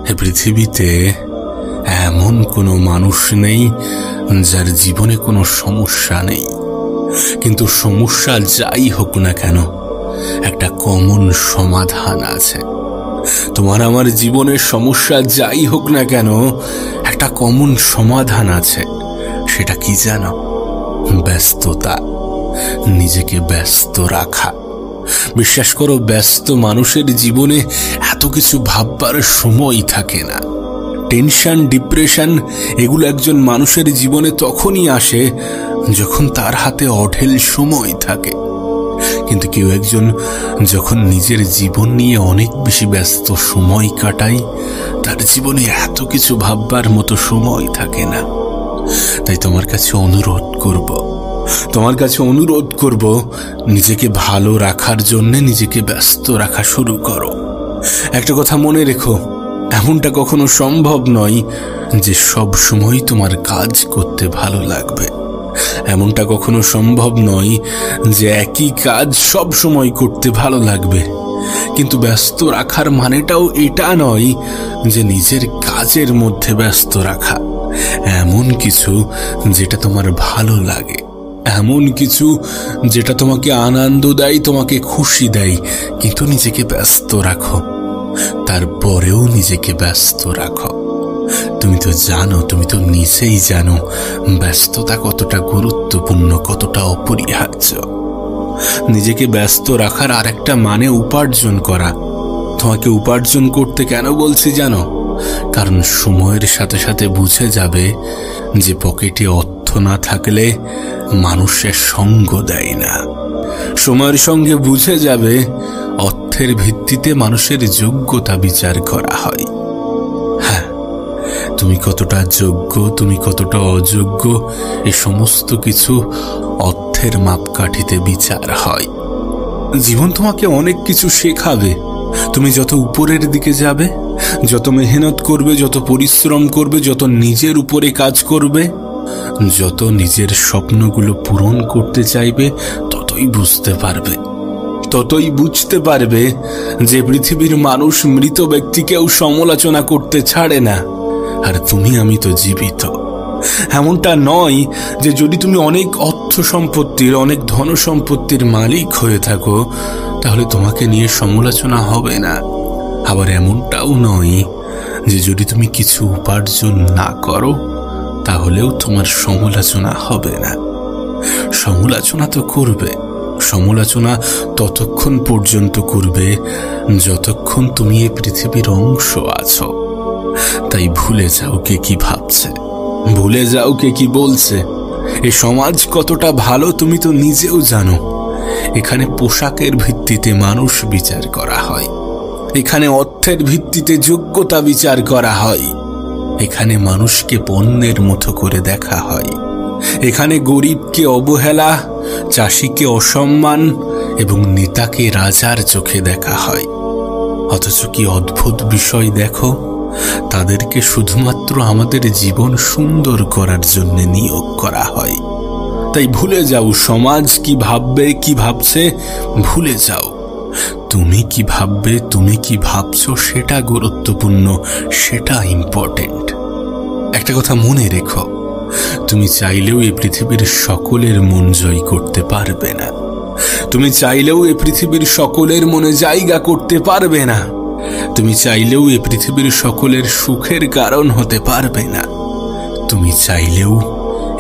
এ পৃথিবীতে এমন কোনো মানুষ নেই যার জীবনে কোনো সমস্যা নেই, কিন্তু সমস্যা যাই হোক না কেন একটা কমন সমাধান আছে। তোমার আমার জীবনের সমস্যা যাই হোক না কেন একটা কমন সমাধান আছে। সেটা কি জানো? ব্যস্ততা, নিজেকে ব্যস্ত রাখা। বিশ্বাস করো, ব্যস্ত মানুষের জীবনে এত কিছু ভাববার সময় থাকে না। টেনশন, ডিপ্রেশন এগুলো একজন মানুষের জীবনে তখনই আসে যখন তার হাতে অঢেল সময় থাকে। কিন্তু কেউ একজন যখন নিজের জীবন নিয়ে অনেক বেশি ব্যস্ত সময় কাটায়, তার জীবনে এত কিছু ভাববার মতো সময় থাকে না। তাই তোমার কাছে অনুরোধ করব নিজেকে ভালো রাখার জন্য নিজেকে ব্যস্ত রাখা শুরু করো। একটা কথা মনে রেখো, এমনটা কখনো সম্ভব নয় যে সব সময় তোমার কাজ করতে ভালো লাগবে। এমনটা কখনো সম্ভব নয় যে একই কাজ সব সময় করতে ভালো লাগবে। কিন্তু ব্যস্ত রাখার মানেটাও এটা নয় যে নিজের কাজের মধ্যে ব্যস্ত রাখা। এমন কিছু যেটা তোমার ভালো লাগে, এমন কিছু যেটা তোমাকে আনন্দ দেয়, তোমাকে খুশি দেয়, কিন্তু নিজেকে ব্যস্ত রাখো। তারপরেও নিজেকে ব্যস্ত রাখো। তুমি তো জানো, তুমি তো নিজেই জানো ব্যস্ততা কতটা গুরুত্বপূর্ণ, কতটা অপরিহার্য। নিজেকে ব্যস্ত রাখার আরেকটা মানে উপার্জন করা। তোমাকে উপার্জন করতে কেন বলছি জানো? কারণ সময়ের সাথে সাথে বুঝে যাবে যে পকেটে অর্থ না থাকলে মানুষের সঙ্গ দেয় না। সময়ের সঙ্গে বুঝে যাবে অর্থের ভিত্তিতে মানুষের যোগ্যতা বিচার করা হয়। হ্যাঁ, তুমি কতটা যোগ্য, তুমি কতটা অযোগ্য, এই সমস্ত কিছু অর্থের মাপকাঠিতে বিচার হয়। জীবন তোমাকে অনেক কিছু শেখাবে। তুমি যত উপরের দিকে যাবে, যত মেহনত করবে, যত পরিশ্রম করবে, যত নিজের উপরে কাজ করবে, যত নিজের স্বপ্নগুলো পূরণ করতে চাইবে, ততই বুঝতে পারবে যে পৃথিবীর মানুষ মৃত ব্যক্তিকেও সমালোচনা করতে ছাড়ে না, আর তুমি আমি তো জীবিত। এমনটা নয় যে যদি তুমি অনেক অর্থ সম্পত্তির, অনেক ধন সম্পত্তির মালিক হয়ে থাকো তাহলে তোমাকে নিয়ে সমালোচনা হবে না। আবার এমনটাও নয় যে যদি তুমি কিছু উপার্জন না করো তাহলেও তোমার সমালোচনা হবে না। সমালোচনা তো করবে। সমালোচনা ততক্ষণ পর্যন্ত করবে যতক্ষণ তুমি এই পৃথিবীর অংশ আছো। তাই ভুলে যাও কে কি ভাবছে, ভুলে যাও কে কি বলছে। এই সমাজ কতটা ভালো তুমি তো নিজেও জানো। এখানে পোশাকের ভিত্তিতে মানুষ বিচার করা হয়, এখানে অর্থের ভিত্তিতে যোগ্যতা বিচার করা হয়, এখানে মানুষকে পণ্যের মতো করে দেখা হয়, এখানে গরিবকে অবহেলা, চাষিকে অসম্মান এবং নেতাকে রাজার চোখে দেখা হয়। অথচ কি অদ্ভুত বিষয় দেখো, তাদেরকে শুধুমাত্র আমাদের জীবন সুন্দর করার জন্য নিয়োগ করা হয়। তাই ভুলে যাও সমাজ কি ভাববে, কি ভাবছে, ভুলে যাও। তুমি কি ভাববে, তুমি কি ভাবছো সেটা গুরুত্বপূর্ণ, সেটা ইম্পর্টেন্ট। একটা কথা মনে রেখো, তুমি চাইলেও এই পৃথিবীর সকলের মন জয় করতে পারবে না। তুমি চাইলেও এই পৃথিবীর সকলের মনে জায়গা করতে পারবে না। তুমি চাইলেও এই পৃথিবীর সকলের সুখের কারণ হতে পারবে না। তুমি চাইলেও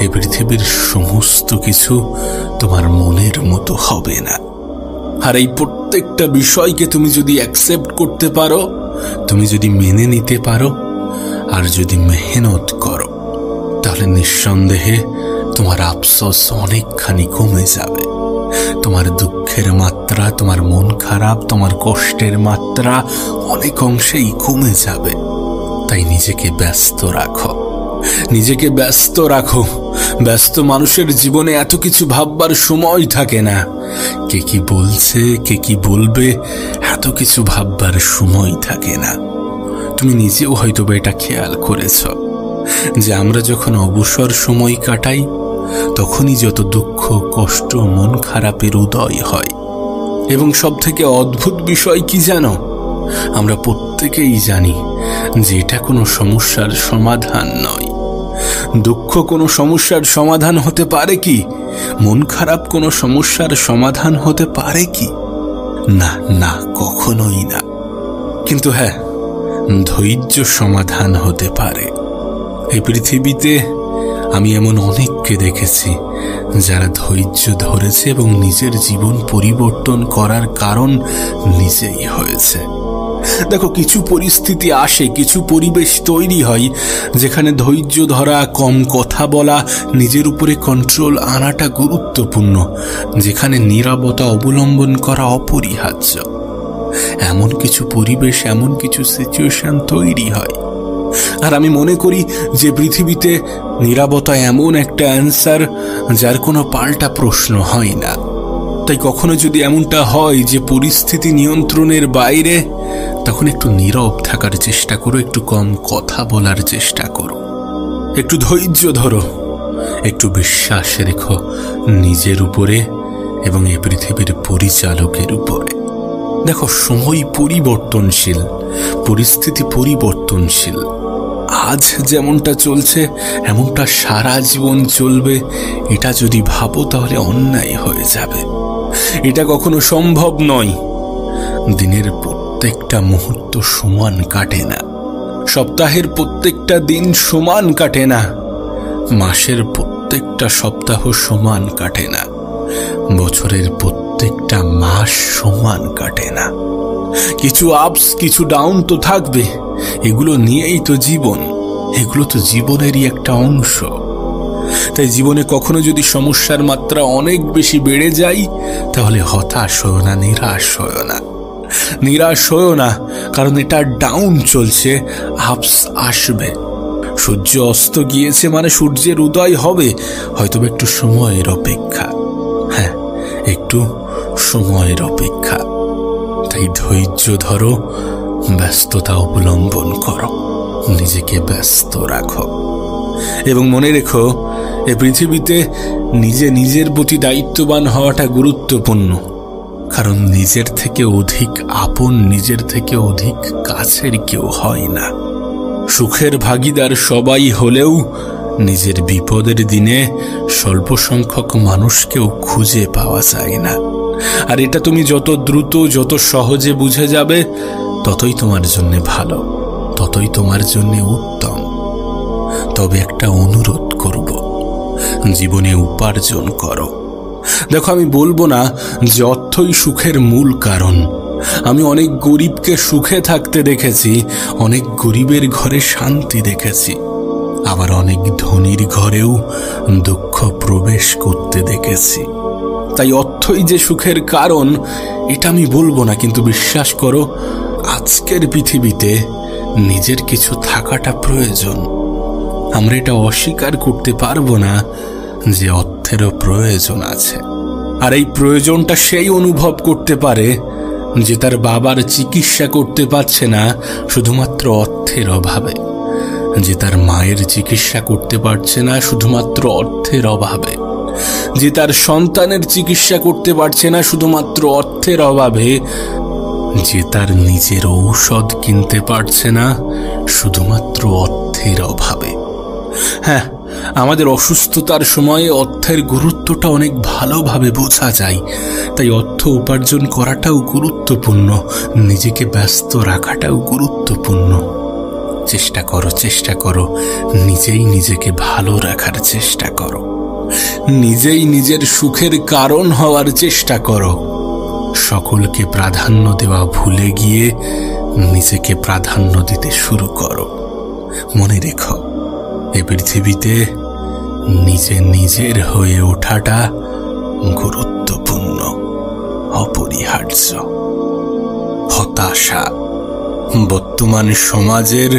এই পৃথিবীর সমস্ত কিছু তোমার মনের মতো হবে না। আর এই প্রত্যেকটা বিষয়কে তুমি যদি অ্যাকসেপ্ট করতে পারো, তুমি যদি মেনে নিতে পারো, আর যদি মেহনত করো, তাহলে নিঃসন্দেহে তোমার আফসোস অনেকখানি কমে যাবে। তোমার দুঃখের মাত্রা, তোমার মন খারাপ, তোমার কষ্টের মাত্রা অনেক অংশেই কমে যাবে। তাই নিজেকে ব্যস্ত রাখো, নিজেকে ব্যস্ত রাখো। ব্যস্ত মানুষের জীবনে এত কিছু ভাববার সময় থাকে না। কে কি বলছে, কে কি বলবে, এত কিছু ভাববার সময় থাকে না। তুমি নিজেও হয়তো এটা খেয়াল করেছ যে আমরা যখন অবসর সময় কাটাই তখনই যত দুঃখ, কষ্ট, মন খারাপের উদয় হয়। এবং সব থেকে অদ্ভুত বিষয় কি জানো? আমরা প্রত্যেকেই জানি যে এটা কোনো সমস্যার সমাধান নয়। দুঃখ কোনো সমস্যার সমাধান হতে পারে কি? মন খারাপ কোনো সমস্যার সমাধান হতে পারে কি? না না, কখনোই না। কিন্তু হ্যাঁ, ধৈর্য সমাধান হতে পারে। এই পৃথিবীতে আমি এমন অনেককে দেখেছি যারা ধৈর্য ধরেছে এবং নিজের জীবন পরিবর্তন করার কারণ নিজেই হয়েছে। দেখো, কিছু পরিস্থিতি আসে, কিছু পরিবেশ তৈরি হয় যেখানে ধৈর্য ধরা, কম কথা বলা, নিজের উপরে কন্ট্রোল আনাটা গুরুত্বপূর্ণ, যেখানে নীরবতা অবলম্বন করা অপরিহার্য। এমন কিছু পরিবেশ, এমন কিছু সিচুয়েশন তৈরি হয়। আর আমি মনে করি যে পৃথিবীতে নীরবতা এমন একটা অ্যান্সার যার কোনো পাল্টা প্রশ্ন হয় না। তাই কখনো যদি এমনটা হয় যে পরিস্থিতি নিয়ন্ত্রণের বাইরে, তখন একটু নীরব থাকার চেষ্টা করো, একটু কম কথা বলার চেষ্টা করো, একটু ধৈর্য ধরো, একটু বিশ্বাস রেখো নিজের উপরে এবং এই পৃথিবীর পরিচালকের উপরে। দেখো, সময় পরিবর্তনশীল, পরিস্থিতি পরিবর্তনশীল। আজ যেমনটা চলছে এমনটা সারা জীবন চলবে, এটা যদি ভাবো তাহলে অন্যায় হয়ে যাবে। এটা কখনো সম্ভব নয়। দিনের প্রত্যেকটা মুহূর্ত সমান কাটে না, সপ্তাহের প্রত্যেকটা দিন সমান কাটে না, মাসের প্রত্যেকটা সপ্তাহ সমান কাটে না, বছরের প্রত্যেকটা মাস সমান কাটে না। কিছু আপস, কিছু ডাউন তো থাকবে। এগুলো নিয়েই তো জীবন, এগুলো তো জীবনেরই একটা অংশ। তাই জীবনে কখনো যদি সমস্যার মাত্রা অনেক বেশি বেড়ে যায়, তাহলে হতাশ হও না, নিরাশ হও না। নিরাশ হও না, কারণ এটা ডাউন চলছে, আপস আসবে। সূর্য অস্ত গিয়েছে মানে সূর্যের উদয় হবে, হয়তো একটু সময়ের অপেক্ষা। হ্যাঁ, একটু সময়ের অপেক্ষা। তাই ধৈর্য ধরো, ব্যস্ততা অবলম্বন করো, নিজেকে ব্যস্ত রাখো এবং মনে রেখো, এ পৃথিবীতে নিজের প্রতি দায়িত্ববান হওয়াটা গুরুত্বপূর্ণ। কারণ নিজের থেকে অধিক আপন, নিজের থেকে অধিক কাছের কেউ হয় না। সুখের ভাগীদার সবাই হলেও নিজের বিপদের দিনে স্বল্প সংখ্যক মানুষকেও খুঁজে পাওয়া যায় না। আর এটা তুমি যত দ্রুত, যত সহজে বুঝে যাবে, ততই তোমার জন্য ভালো, ততই তোমার জন্য উত্তম। তবে একটা অনুরোধ করব, জীবনে উপার্জন করো। দেখো, আমি বলবো না যে অর্থই সুখের মূল কারণ। আমি অনেক গরিবকে সুখে থাকতে দেখেছি, অনেক গরিবের ঘরে শান্তি দেখেছি, আবার অনেক ধনীর ঘরেও দুঃখ প্রবেশ করতে দেখেছি। তাই অর্থই যে সুখের কারণ এটা আমি বলবো না, কিন্তু বিশ্বাস করো, আজকের পৃথিবীতে নিজের কিছু থাকাটা প্রয়োজন। আমরা এটা অস্বীকার করতে পারবো না যে অর্থেরও প্রয়োজন আছে। আর এই প্রয়োজনটা সেই অনুভব করতে পারে যে তার বাবার চিকিৎসা করতে পারছে না শুধুমাত্র অর্থের অভাবে, যে তার মায়ের চিকিৎসা করতে পারছে না শুধুমাত্র অর্থের অভাবে, যে তার সন্তানের চিকিৎসা করতে পারছে না শুধুমাত্র অর্থের অভাবে, যে তার নিজের ঔষধ কিনতে পারছে না শুধুমাত্র অর্থের অভাবে। হ্যাঁ, আমাদের অসুস্থতার সময়ে অর্থের গুরুত্বটা অনেক ভালোভাবে বোঝা যায়। তাই অর্থ উপার্জন করাটাও গুরুত্বপূর্ণ, নিজেকে ব্যস্ত রাখাটাও গুরুত্বপূর্ণ। চেষ্টা করো নিজেই নিজেকে ভালো রাখার চেষ্টা করো, নিজেই নিজের সুখের কারণ হওয়ার চেষ্টা করো। সকলকে প্রাধান্য দেওয়া ভুলে গিয়ে নিজেকে প্রাধান্য দিতে শুরু করো। মনে রেখো, এই পৃথিবীতে নিজের হয়ে ওঠাটা গুরুত্বপূর্ণ, অপরিহার্য। হতাশা বর্তমান সমাজের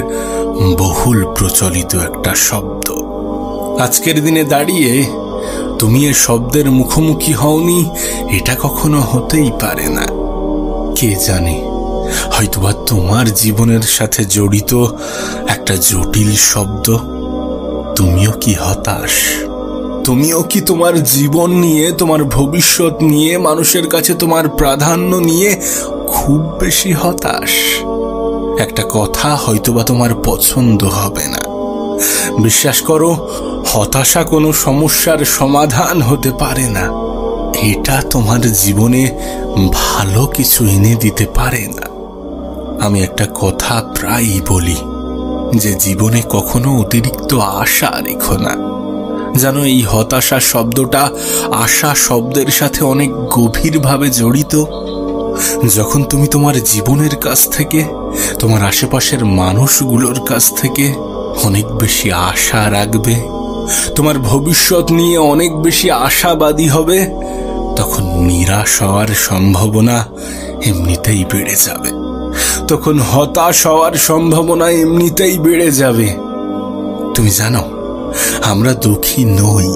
বহুল প্রচলিত একটা শব্দ। আজকের দিনে দাঁড়িয়ে তুমি এ শব্দের মুখোমুখি হওনি, এটা কখনো হতেই পারে না। কে জানে, হয়তোবা তোমার জীবনের সাথে জড়িত একটা জটিল শব্দ। তুমিও কি হতাশ? তুমিও কি তোমার জীবন নিয়ে, তোমার ভবিষ্যৎ নিয়ে, মানুষের কাছে তোমার প্রাধান্য নিয়ে খুব বেশি হতাশ? একটা কথা হয়তোবা তোমার পছন্দ হবে না। বিশ্বাস করো, হতাশা কোনো সমস্যার সমাধান হতে পারে না। এটা তোমার জীবনে ভালো কিছু এনে দিতে পারে না। আমি একটা কথা প্রায়ই বলি যে জীবনে কখনো অতিরিক্ত আশা রেখো না। জানো, এই হতাশা শব্দটা আশা শব্দের সাথে অনেক গভীরভাবে জড়িত। যখন তুমি তোমার জীবনের কাছ থেকে, তোমার আশেপাশের মানুষগুলোর কাছ থেকে অনেক বেশি আশা রাখবে, তোমার ভবিষ্যৎ নিয়ে অনেক বেশি আশাবাদী হবে, তখন নিরাশ হওয়ার সম্ভাবনা এমনিতেই বেড়ে যাবে। তখন হতাশ হওয়ার সম্ভাবনা এমনিতেই বেড়ে যাবে। তুমি জানো, আমরা দুঃখী নই,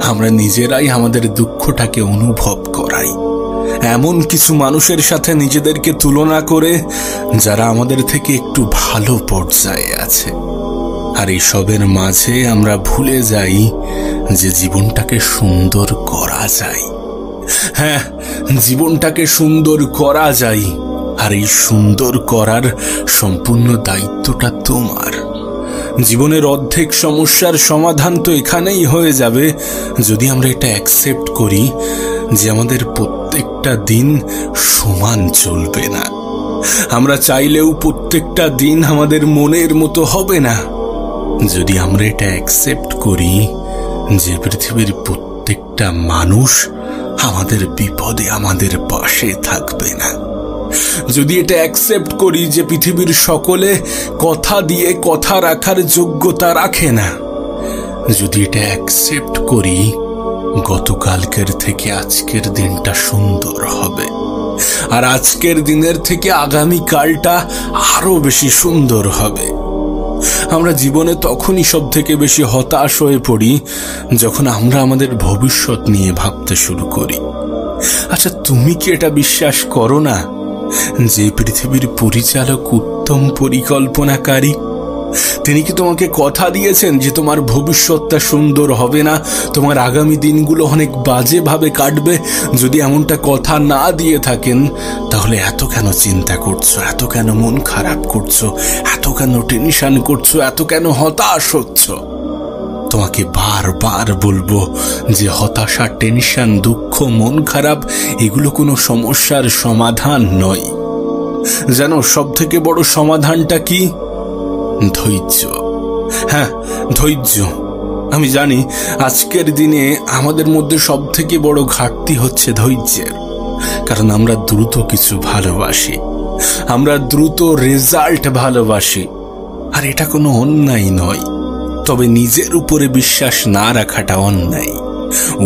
আমরা নিজেরাই আমাদের দুঃখটাকে অনুভব করাই। এমন কিছু মানুষের সাথে নিজেদেরকে তুলনা করে যারা আমাদের থেকে একটু ভালো পর্যায়ে আছে। আর এইসবের মাঝে আমরা ভুলে যাই যে জীবনটাকে সুন্দর করা যায়। হ্যাঁ, জীবনটাকে সুন্দর করা যায়, আর এই সুন্দর করার সম্পূর্ণ দায়িত্বটা তোমার। জীবনের অর্ধেক সমস্যার সমাধান তো এখানেই হয়ে যাবে যদি আমরা এটা অ্যাকসেপ্ট করি যে আমাদের প্রত্যেকটা দিন সমান চলবে না। আমরা চাইলেও প্রত্যেকটা দিন আমাদের মনের মতো হবে না। যদি আমরা এটা অ্যাকসেপ্ট করি যে পৃথিবীর প্রত্যেকটা মানুষ আমাদের বিপদে আমাদের পাশে থাকবে না, যদি এটা অ্যাকসেপ্ট করি যে পৃথিবীর সকলে কথা দিয়ে কথা রাখার যোগ্যতা রাখে না, যদি এটা অ্যাকসেপ্ট করি গতকালকের থেকে আজকের দিনটা সুন্দর হবে, আর আজকের দিনের থেকে আগামীকালটা আরো বেশি সুন্দর হবে। আমরা জীবনে তখনই সব থেকে বেশি হতাশ হয়ে পড়ি যখন আমরা আমাদের ভবিষ্যৎ নিয়ে ভাবতে শুরু করি। আচ্ছা, তুমি কি এটা বিশ্বাস করো না যে পৃথিবীর পরিচালক উত্তম পরিকল্পনাকারী? তিনি কি তোমাকে কথা দিয়েছেন যে তোমার ভবিষ্যৎটা সুন্দর হবে না, তোমার আগামী দিনগুলো অনেক বাজেভাবে কাটবে? যদি এমনটা কথা না দিয়ে থাকেন তাহলে এত কেন চিন্তা করছো, এত কেন মন খারাপ করছো, এত কেন টেনশন করছো, এত কেন হতাশ হচ্ছ? তোমাকে বারবার বলবো যে হতাশা, টেনশন, দুঃখ, মন খারাপ এগুলো কোনো সমস্যার সমাধান নয়। জানো, সব থেকে বড় সমাধানটা কি? ধৈর্য। হ্যাঁ, ধৈর্য। আমি জানি আজকের দিনে আমাদের মধ্যে সব থেকে বড় ঘাটতি হচ্ছে ধৈর্যের। কারণ আমরা দ্রুত কিছু ভালোবাসি, আমরা দ্রুত রেজাল্ট ভালোবাসি। আর এটা কোনো অন্যায় নয়, তবে নিজের উপরে বিশ্বাস না রাখাটা অন্যায়,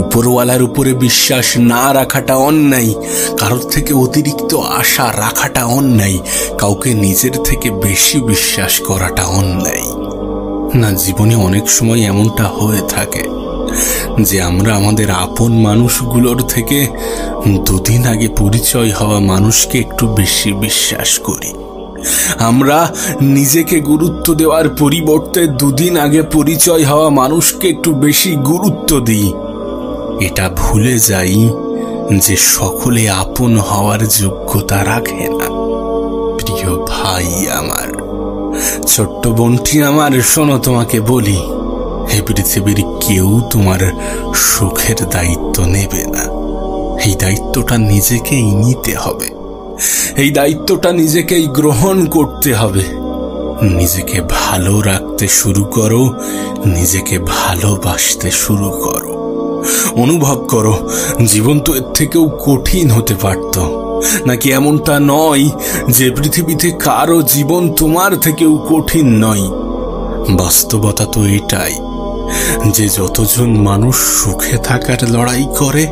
উপরওয়ালার উপরে বিশ্বাস না রাখাটা অন্যায়, কারোর থেকে অতিরিক্ত আশা রাখাটা অন্যায়, কাউকে নিজের থেকে বেশি বিশ্বাস করাটা অন্যায়। না, জীবনে অনেক সময় এমনটা হয়ে থাকে যে আমরা আমাদের আপন মানুষগুলোর থেকে দুদিন আগে পরিচয় হওয়া মানুষকে একটু বেশি বিশ্বাস করি। আমরা নিজেকে গুরুত্ব দেওয়ার পরিবর্তে দুদিন আগে পরিচয় হওয়া মানুষকে একটু বেশি গুরুত্ব দিই। এটা ভুলে যাই যে সকলে আপন হওয়ার যোগ্যতা রাখে না। প্রিয় ভাই আমার, ছোট্ট বোনটি আমার, শোনো, তোমাকে বলি, এই পৃথিবীর কেউ তোমার সুখের দায়িত্ব নেবে না। এই দায়িত্বটা নিজেকেই নিতে হবে, এই দায়িত্বটা নিজেকেই গ্রহণ করতে হবে। নিজেকে ভালো রাখতে শুরু করো, নিজেকে ভালোবাসতে শুরু করো। অনুভব করো, জীবন তো এর থেকেও কঠিন হতে পারত। নাকি এমনটা নয় যে পৃথিবীতে কারো জীবন তোমার থেকেও কঠিন নয়? বাস্তবতা তো এটাই যে যতজন মানুষ সুখে থাকার লড়াই করে,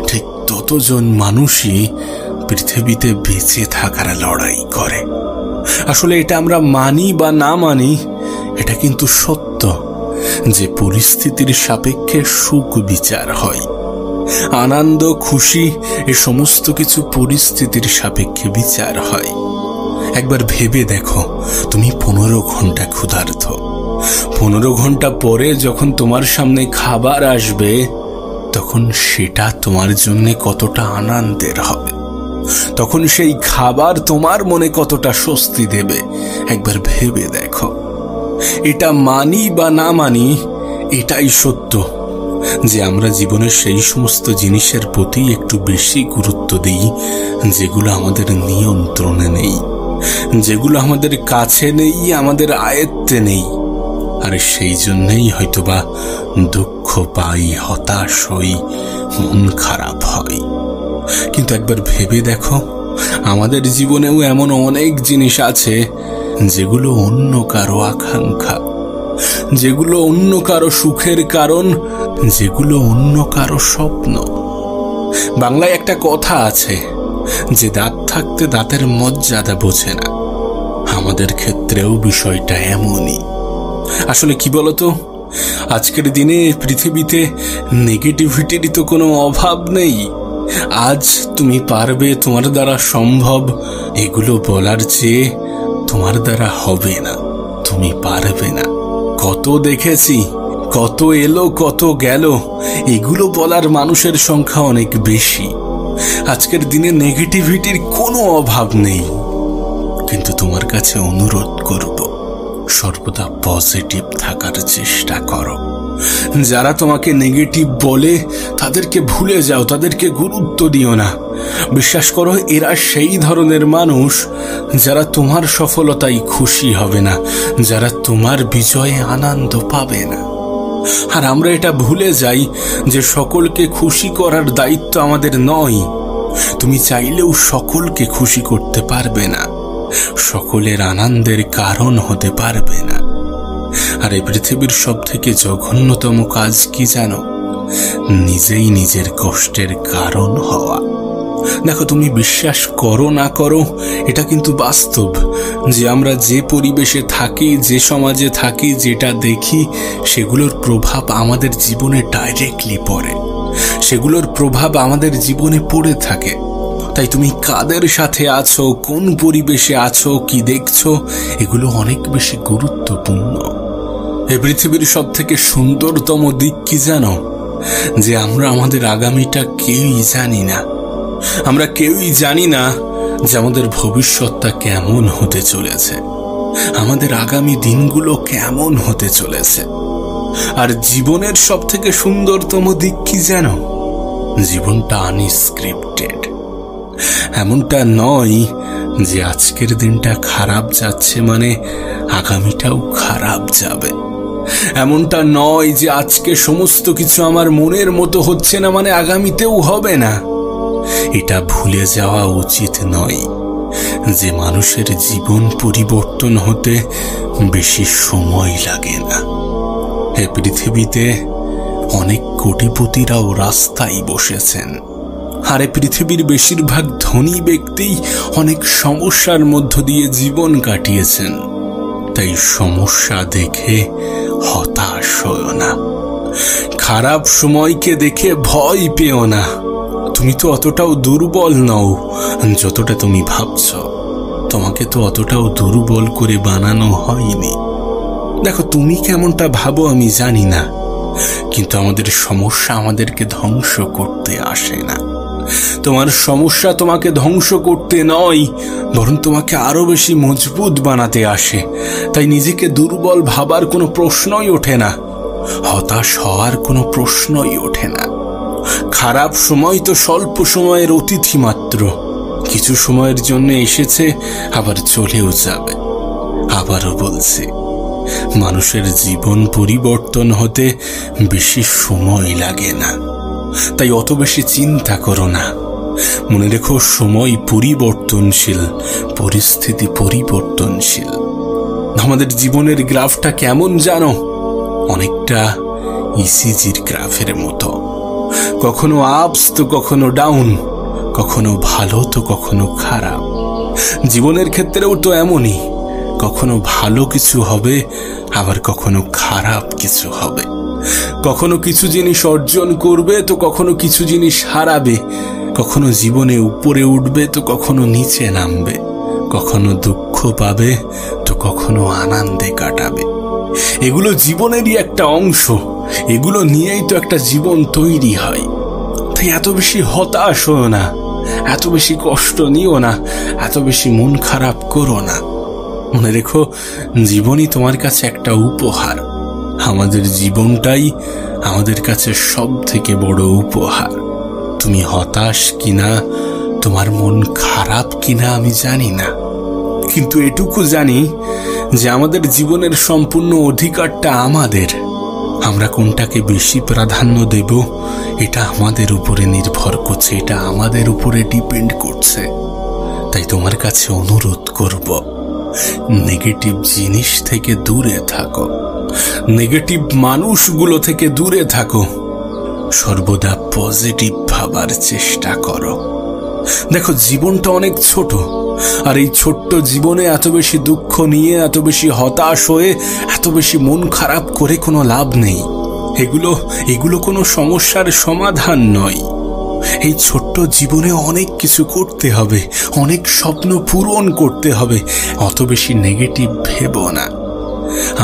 ঠিক ততজন মানুষই পৃথিবীতে বেঁচে থাকার লড়াই করে। আসলে এটা আমরা মানি বা না মানি, এটা কিন্তু সত্য যে পরিস্থিতির সাপেক্ষে সুখ বিচার হয়। আনন্দ, খুশি এ সমস্ত কিছু পরিস্থিতির সাপেক্ষে বিচার হয়। একবার ভেবে দেখো, তুমি 15 ঘন্টা ক্ষুধার্ত, 15 ঘন্টা পরে যখন তোমার সামনে খাবার আসবে তখন সেটা তোমার জন্য কতটা আনন্দের হবে। তখন সেই খাবার তোমার মনে কতটা স্বস্তি দেবে একবার ভেবে দেখো। এটা মানি বা না মানি, এটাই সত্য যে আমরা জীবনের সেই সমস্ত জিনিসের প্রতি একটু বেশি গুরুত্ব দিই যেগুলো আমাদের নিয়ন্ত্রণে নেই, যেগুলো আমাদের কাছে নেই, আমাদের আয়ত্তে নেই। আর সেই জন্যই হয়তোবা দুঃখ পাই, হতাশ হই, মন খারাপ হয়। কিন্তু একবার ভেবে দেখো, আমাদের জীবনেও এমন অনেক জিনিস আছে যেগুলো অন্য কারো আকাঙ্ক্ষা, যেগুলো অন্য কারো সুখের কারণ, যেগুলো অন্য কারো স্বপ্ন। বাংলায় একটা কথা আছে যে দাঁত থাকতে দাঁতের মর্যাদা বোঝে না। আমাদের ক্ষেত্রেও বিষয়টা এমনই। আসলে কি বলতো, আজকের দিনে পৃথিবীতে নেগেটিভিটির তো কোনো অভাব নেই। আজ তুমি পারবে, তোমার দ্বারা সম্ভব, এগুলো বলার চেয়ে তোমার দ্বারা হবে না, তুমি পারবে না। কত দেখেছি, কত এলো কত গেল, এগুলো বলার মানুষের সংখ্যা অনেক বেশি। আজকের দিনে নেগেটিভিটির কোনো অভাব নেই। কিন্তু তোমার কাছে অনুরোধ করব, সর্বদা পজিটিভ থাকার চেষ্টা করো। যারা তোমাকে নেগেটিভ বলে তাদেরকে ভুলে যাও, তাদেরকে গুরুত্ব দিও না। বিশ্বাস করো, এরা সেই ধরনের মানুষ যারা তোমার সফলতায় খুশি হবে না, যারা তোমার বিজয়ে আনন্দ পাবে না। আর আমরা এটা ভুলে যাই যে সকলকে খুশি করার দায়িত্ব আমাদের নয়। তুমি চাইলেও সকলকে খুশি করতে পারবে না, সকলের আনন্দের কারণ হতে পারবে না। আর এই পৃথিবীর সব থেকে জঘন্যতম কাজ কি জানো? নিজেই নিজের কষ্টের কারণ হওয়া। দেখো, তুমি বিশ্বাস করো না করো, এটা কিন্তু বাস্তব যে আমরা যে পরিবেশে থাকি, যে সমাজে থাকি, যেটা দেখি, সেগুলোর প্রভাব আমাদের জীবনে ডাইরেক্টলি পড়ে, সেগুলোর প্রভাব আমাদের জীবনে পড়ে থাকে। তাই তুমি কাদের সাথে আছো, কোন পরিবেশে আছো, কি দেখছো, এগুলো অনেক বেশি গুরুত্বপূর্ণ। এই পৃথিবীর সব থেকে সুন্দরতম দিক কি জানো? যে আমরা আমাদের আগামীটা কেউই জানি না। আমরা কেউই জানি না যে আমাদের ভবিষ্যৎটা কেমন হতে চলেছে, আমাদের আগামী দিনগুলো কেমন হতে চলেছে। আর জীবনের সব থেকে সুন্দরতম দিক কি জানো? জীবনটা আনস্ক্রিপ্টেড। এমনটা নয় যে আজকের দিনটা খারাপ যাচ্ছে মানে আগামীটাও খারাপ যাবে। এমনটা নয় যে আজকে সমস্ত কিছু আমার মনের মতো হচ্ছে না মানে আগামীতেও হবে না। এটা ভুলে যাওয়া উচিত নয় যে মানুষের জীবন পরিবর্তন হতে বেশি সময় লাগে না। এই পৃথিবীতে অনেক কোটিপতিরাও রাস্তায় বসেছেন, আর এই পৃথিবীর বেশিরভাগ ধনী ব্যক্তি অনেক সমস্যার মধ্য দিয়ে জীবন কাটিয়েছেন। তাই সমস্যা দেখে হতাশ হও না, খারাপ সময়কে দেখে ভয় পেও না। তুমি তো অতটাও দুর্বল নও যতটা তুমি ভাবছ। তোমাকে তো অতটাও দুর্বল করে বানানো হয়নি। দেখো, তুমি কেমনটা ভাবো আমি জানি না, কিন্তু আমাদের সমস্যা আমাদেরকে ধ্বংস করতে আসে না। তোমার সমস্যা তোমাকে ধ্বংস করতে নয়, বরং তোমাকে আরো বেশি মজবুত বানাতে আসে। তাই নিজেকে দুর্বল ভাবার কোনো প্রশ্নই ওঠে না, হতাশ হওয়ার কোনো প্রশ্নই ওঠে না। খারাপ সময় তো স্বল্প সময়ের অতিথি মাত্র, কিছু সময়ের জন্য এসেছে, আবার চলেও যাবে। আবারও বলছি, মানুষের জীবন পরিবর্তন হতে বেশি সময় লাগে না। তাই অত বেশি চিন্তা করো না। মনে রেখো, সময় পরিবর্তনশীল, পরিস্থিতি পরিবর্তনশীল। আমাদের জীবনের গ্রাফটা কেমন জানো? অনেকটা ইসিজির গ্রাফের মতো। কখনো আপস তো কখনো ডাউন, কখনো ভালো তো কখনো খারাপ। জীবনের ক্ষেত্রেও তো এমনই, কখনো ভালো কিছু হবে, আবার কখনো খারাপ কিছু হবে। কখনো কিছু জিনিস অর্জন করবে তো কখনো কিছু জিনিস হারাবে। কখনো জীবনে উপরে উঠবে তো কখনো নিচে নামবে। কখনো দুঃখ পাবে তো কখনো আনন্দে কাটাবে। এগুলো জীবনেরই একটা অংশ, এগুলো নিয়েই তো একটা জীবন তৈরি হয়। তাই এত বেশি হতাশ হও না, এত বেশি কষ্ট নিও না, এত বেশি মন খারাপ করো না। মনে রেখো, জীবনই তোমার কাছে একটা উপহার। আমাদের জীবনটাই আমাদের কাছে সব থেকে বড় উপহার। তুমি হতাশ কিনা, তোমার মন খারাপ কিনা আমি জানি না, কিন্তু এটুকু জানি যে আমাদের জীবনের সম্পূর্ণ অধিকারটা আমাদের। আমরা কোনটাকে বেশি প্রাধান্য দেব এটা আমাদের উপরে নির্ভর করছে, এটা আমাদের উপরে ডিপেন্ড করছে। তাই তোমার কাছে অনুরোধ করব, নেগেটিভ জিনিস থেকে দূরে থাকো, নেগেটিভ মানুষগুলো থেকে দূরে থাকো, সর্বদা পজিটিভ ভাবার চেষ্টা করো। দেখো, জীবনটা অনেক ছোট, আর এই ছোট্ট জীবনে এত বেশি দুঃখ নিয়ে, এত বেশি হতাশ হয়ে, এত বেশি মন খারাপ করে কোনো লাভ নেই। এগুলো কোনো সমস্যার সমাধান নয়। এই ছোট্ট জীবনে অনেক কিছু করতে হবে, অনেক স্বপ্ন পূরণ করতে হবে। অত বেশি নেগেটিভ ভেবো না।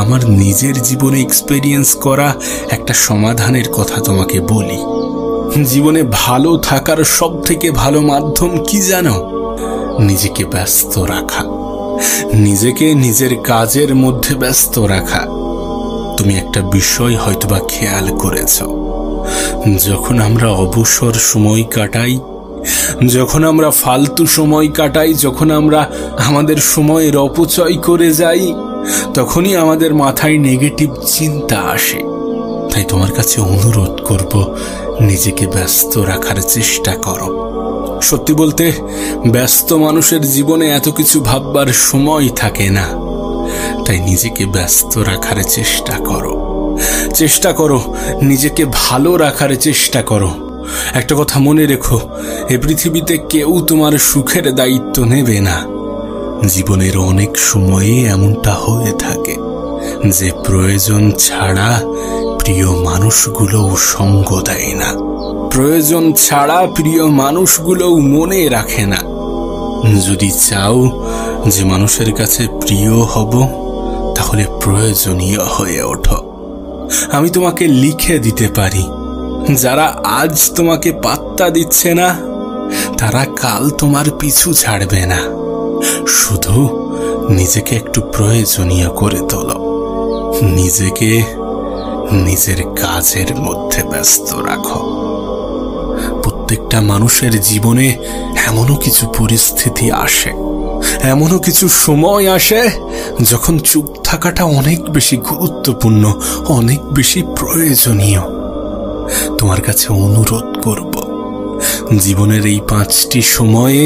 আমার নিজের জীবনে এক্সপেরিয়েন্স করা একটা সমাধানের কথা তোমাকে বলি। জীবনে ভালো থাকার সব থেকে ভালো মাধ্যম কি জানো? নিজেকে ব্যস্ত রাখা, নিজেকে নিজের কাজের মধ্যে ব্যস্ত রাখা। তুমি একটা বিষয় হয়তোবা খেয়াল করেছ, যখন আমরা অবসর সময় কাটাই, যখন আমরা ফালতু সময় কাটাই, যখন আমরা আমাদের সময়ের অপচয় করে যাই, তখনই আমাদের মাথায় নেগেটিভ চিন্তা আসে। তাই তোমার কাছে অনুরোধ করব, নিজেকে ব্যস্ত রাখার চেষ্টা করো। সত্যি বলতে, ব্যস্ত মানুষের জীবনে এত কিছু ভাববার সময় থাকে না। তাই নিজেকে ব্যস্ত রাখার চেষ্টা করো, চেষ্টা করো নিজেকে ভালো রাখার চেষ্টা করো। একটা কথা মনে রেখো, এ পৃথিবীতে কেউ তোমার সুখের দায়িত্ব নেবে না। জীবনের অনেক সময়ে এমনটা হয়ে থাকে যে প্রয়োজন ছাড়া প্রিয় মানুষগুলোও সঙ্গ দেয় না, প্রয়োজন ছাড়া প্রিয় মানুষগুলোও মনে রাখে না। যদি চাও যে মানুষের কাছে প্রিয় হব, তাহলে প্রয়োজনীয় হয়ে ওঠো। আমি তোমাকে লিখে দিতে পারি, যারা আজ তোমাকে পাত্তা দিচ্ছে না, তারা কাল তোমার পিছু ছাড়বে না। শুধু নিজেকে একটু প্রয়োজনীয় করে তোলো, নিজেকে নিজের কাজের মধ্যে ব্যস্ত রাখো। প্রত্যেকটা মানুষের জীবনে এমনও কিছু পরিস্থিতি আসে, এমনও কিছু সময় আসে যখন চুপ থাকাটা অনেক বেশি গুরুত্বপূর্ণ, অনেক বেশি প্রয়োজনীয়। তোমার কাছে অনুরোধ করব, জীবনের এই 5টি সময়ে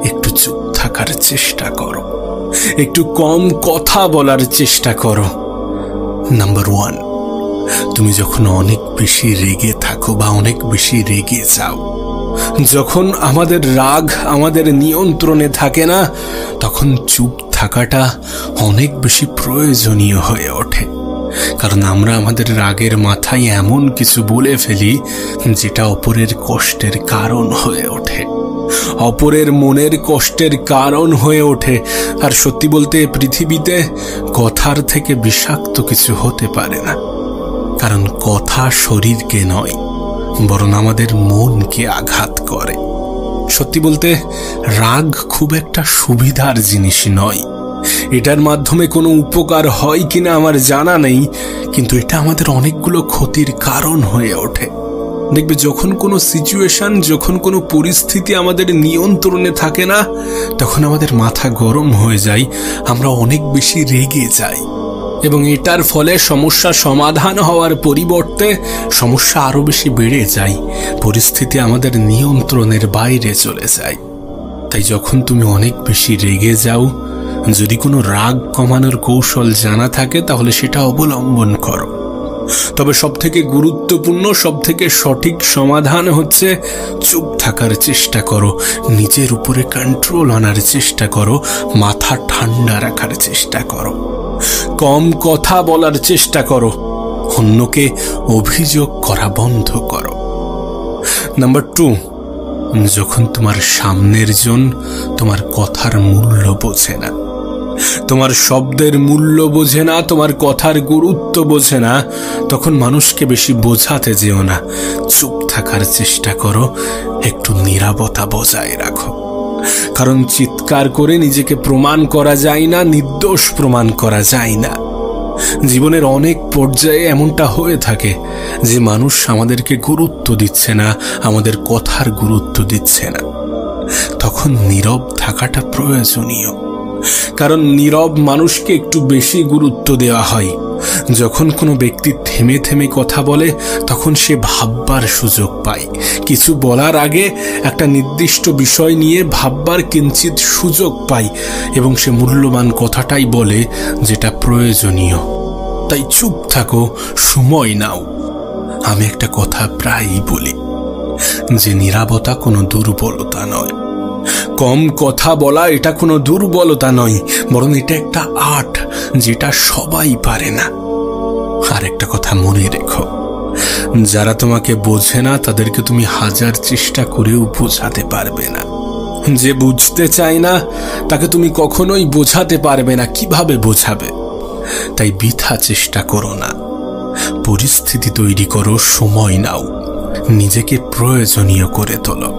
একটু চুপ থাকার চেষ্টা করো, একটু কম কথা বলার চেষ্টা করো। নাম্বার 1, তুমি যখন অনেক বেশি রেগে থাকো বা অনেক বেশি রেগে যাও, যখন আমাদের রাগ আমাদের নিয়ন্ত্রণে থাকে না, তখন চুপ থাকাটা অনেক বেশি প্রয়োজনীয় হয়ে ওঠে। কারণ আমরা আমাদের রাগের মাথায় এমন কিছু বলে ফেলি যেটা অপরের কষ্টের কারণ হয়ে ওঠে, অপরের মনের কষ্টের কারণ হয়ে ওঠে। আর সত্যি বলতে, পৃথিবীতে কথার থেকে বিষাক্ত কিছু হতে পারে না। কারণ কথা শরীরকে নয়, বরং আমাদের মনকে আঘাত করে। সত্যি বলতে, রাগ খুব একটা সুবিধার জিনিস নয়। এটার মাধ্যমে কোনো উপকার হয় কিনা আমার জানা নেই, কিন্তু এটা আমাদের অনেকগুলো ক্ষতির কারণ হয়ে ওঠে। দেখবে, যখন কোনো সিচুয়েশন, যখন কোনো পরিস্থিতি আমাদের নিয়ন্ত্রণে থাকে না, তখন আমাদের মাথা গরম হয়ে যায়, আমরা অনেক বেশি রেগে যাই, এবং এটার ফলে সমস্যা সমাধান হওয়ার পরিবর্তে সমস্যা আরো বেশি বেড়ে যায়, পরিস্থিতি আমাদের নিয়ন্ত্রণের বাইরে চলে যায়। তাই যখন তুমি অনেক বেশি রেগে যাও, যদি কোনো রাগ কমানোর কৌশল জানা থাকে তাহলে সেটা অবলম্বন করো। তবে সবথেকে গুরুত্বপূর্ণ, সবথেকে সঠিক সমাধান হচ্ছে চুপ থাকার চেষ্টা করো, নিজের উপরে কন্ট্রোল আনার চেষ্টা করো, মাথা ঠান্ডা রাখার চেষ্টা করো, কম কথা বলার চেষ্টা করো, অন্যকে অভিযোগ করা বন্ধ করো। নাম্বার 2, যখন তোমার সামনের জন তোমার কথার মূল্য বোঝে না, তোমার শব্দের মূল্য বোঝে না, তোমার কথার গুরুত্ব বোঝে না, তখন মানুষকে বেশি বোঝাতে যেও না। চুপ থাকার চেষ্টা করো, একটু নীরবতা বজায় রাখো। কারণ চিৎকার করে নিজেকে প্রমাণ করা যায় না, নির্দোষ প্রমাণ করা যায় না। জীবনের অনেক পর্যায়ে এমনটা হয়ে থাকে যে মানুষ আমাদেরকে গুরুত্ব দিচ্ছে না, আমাদের কথার গুরুত্ব দিচ্ছে না। তখন নীরব থাকাটা প্রয়োজনীয়। কারণ নীরব মানুষকে একটু বেশি গুরুত্ব দেওয়া হয়। যখন কোনো ব্যক্তি থেমে থেমে কথা বলে তখন সে ভাববার সুযোগ পায়। কিছু বলার আগে একটা নির্দিষ্ট বিষয় নিয়ে ভাববার কিঞ্চিত সুযোগ পায় এবং সে মূল্যবান কথাটাই বলে যেটা প্রয়োজনীয়। তাই চুপ থাকো, সময় নাও। আমি একটা কথা প্রায়ই বলি যে নীরবতা কোনো দুর্বলতা নয়, কম কথা বলা এটা কোনো দুর্বলতা নয়, বরং এটা একটা আর্ট যেটা সবাই পারে না। আর একটা কথা মনে রেখো, যারা তোমাকে বোঝে না তাদেরকে তুমি হাজার চেষ্টা করেও বোঝাতে পারবে না। যে বুঝতে চায় না তাকে তুমি কখনোই বোঝাতে পারবে না। কিভাবে বোঝাবে? তাই বৃথা চেষ্টা করো না। পরিস্থিতি তৈরি করো, সময় নাও, নিজেকে প্রয়োজনীয় করে তোলো।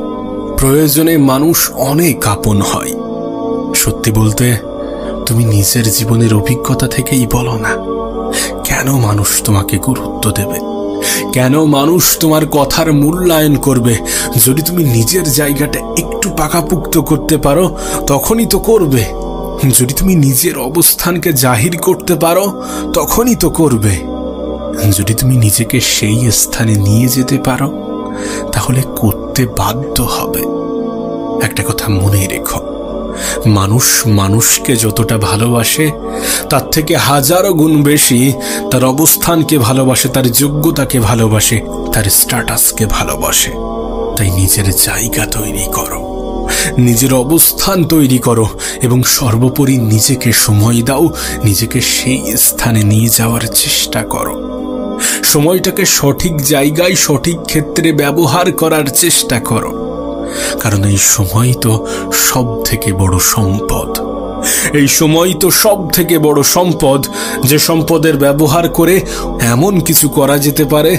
প্রয়োজনে মানুষ অনেক আপন হয়। সত্যি বলতে তুমি নিজের জীবনের অভিজ্ঞতা থেকেই বলো না, কেন মানুষ তোমাকে গুরুত্ব দেবে? কেন মানুষ তোমার কথার মূল্যায়ন করবে? যদি তুমি নিজের জায়গাটা একটু পাকাপুক্ত করতে পারো তখনই তো করবে। যদি তুমি নিজের অবস্থানকে জাহির করতে পারো তখনই তো করবে। যদি তুমি নিজেকে সেই স্থানে নিয়ে যেতে পারো তাহলে করতে বাধ্য হবে। একটা কথা মনে রেখো, মানুষ মানুষকে যতটা ভালোবাসে তার থেকে হাজারো গুণ বেশি তার অবস্থানকে ভালোবাসে, তার যোগ্যতাকে ভালোবাসে, তার স্ট্যাটাসকে ভালোবাসে। তাই নিজের জায়গা তৈরি করো, নিজের অবস্থান তৈরি করো এবং সর্বোপরি নিজেকে সময় দাও, নিজেকে সেই স্থানে নিয়ে যাওয়ার চেষ্টা করো। সময়টাকে সঠিক জায়গায় সঠিক ক্ষেত্রে ব্যবহার করার চেষ্টা করো। কারণ এই সময় তো সব থেকে বড় সম্পদ। এই সময় তো সব থেকে বড় সম্পদ, যে সম্পদের ব্যবহার করে এমন কিছু করা যেতে পারে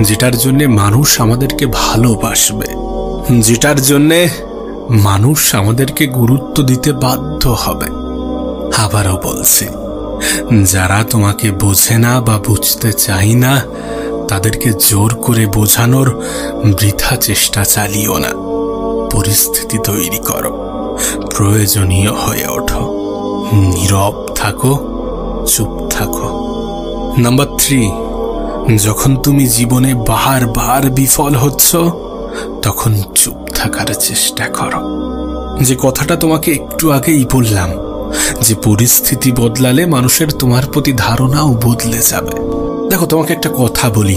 যেটার জন্য মানুষ আমাদেরকে ভালোবাসবে, যেটার জন্যে মানুষ আমাদেরকে গুরুত্ব দিতে বাধ্য হবে। আবারও বলছি, যারা তোমাকে বোঝে না বা বুঝতে চায় না তাদেরকে জোর করে বোঝানোর বৃথা চেষ্টা চালিও না। পরিস্থিতি তৈরি করো, প্রয়োজনীয় হয়ে ওঠো, নীরব থাকো, চুপ থাকো। নাম্বার 3, যখন তুমি জীবনে বারবার বিফল হচ্ছ তখন চুপ থাকার চেষ্টা করো। যে কথাটা তোমাকে একটু আগেই বললাম, যে পরিস্থিতি বদলালে মানুষের তোমার প্রতি ধারণাও বদলে যাবে। দেখো, তোমাকে একটা কথা বলি,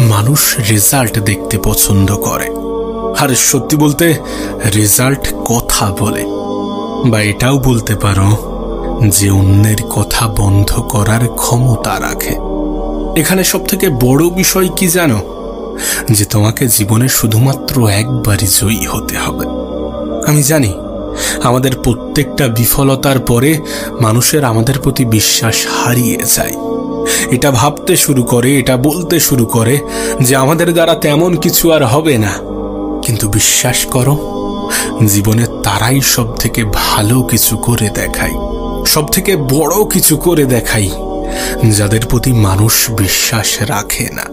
মানুষ রেজাল্ট দেখতে পছন্দ করে, আর সত্যি বলতে রেজাল্ট কথা বলে। বা এটাও বলতে পারো যে অন্যের কথা বন্ধ করার ক্ষমতা রাখে। এখানে সব থেকে বড় বিষয় কি জানো? যে তোমাকে জীবনে শুধুমাত্র একবারই জয়ী হতে হবে। আমি জানি আমাদের প্রত্যেকটা বিফলতার পরে মানুষের আমাদের প্রতি বিশ্বাস হারিয়ে যায়। এটা ভাবতে শুরু করে, এটা বলতে শুরু করে যে আমাদের দ্বারা তেমন কিছু আর হবে না। কিন্তু বিশ্বাস করো, জীবনে তারাই সব থেকে ভালো কিছু করে দেখায়, সব থেকে বড় কিছু করে দেখায়, যাদের প্রতি মানুষ বিশ্বাস রাখে না।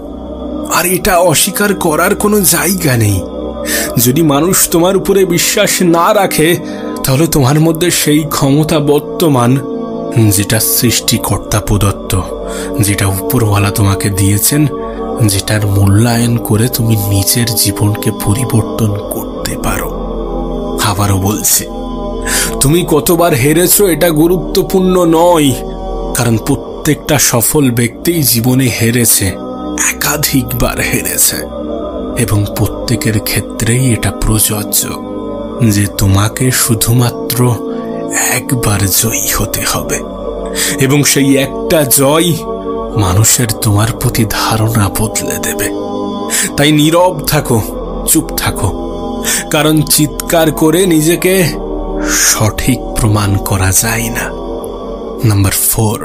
আর এটা অস্বীকার করার কোনো জায়গা নেই। যদি মানুষ তোমার উপরে বিশ্বাস না রাখে তাহলে তোমার মধ্যে সেই ক্ষমতা বর্তমান যেটা সৃষ্টিকর্তা প্রদত্ত, যেটা উপরওয়ালা তোমাকে দিয়েছেন, যেটার মূল্যায়ন করে তুমি নিজের জীবনকে পরিবর্তন করতে পারো। আবারও বলছি, তুমি কতবার হেরেছো এটা গুরুত্বপূর্ণ নয়, কারণ প্রত্যেকটা সফল ব্যক্তি জীবনে হেরেছে, একাধিকবার হেরেছে, এবং প্রত্যেকের ক্ষেত্রেই এটা প্রযোজ্য যে তোমাকে শুধুমাত্র একবার জয়ী হতে হবে, এবং সেই একটা জয় মানুষের তোমার প্রতি ধারণা বদলে দেবে। তাই নীরব থাকো, চুপ থাকো, কারণ চিৎকার করে নিজেকে সঠিক প্রমাণ করা যায় না। নাম্বার 4,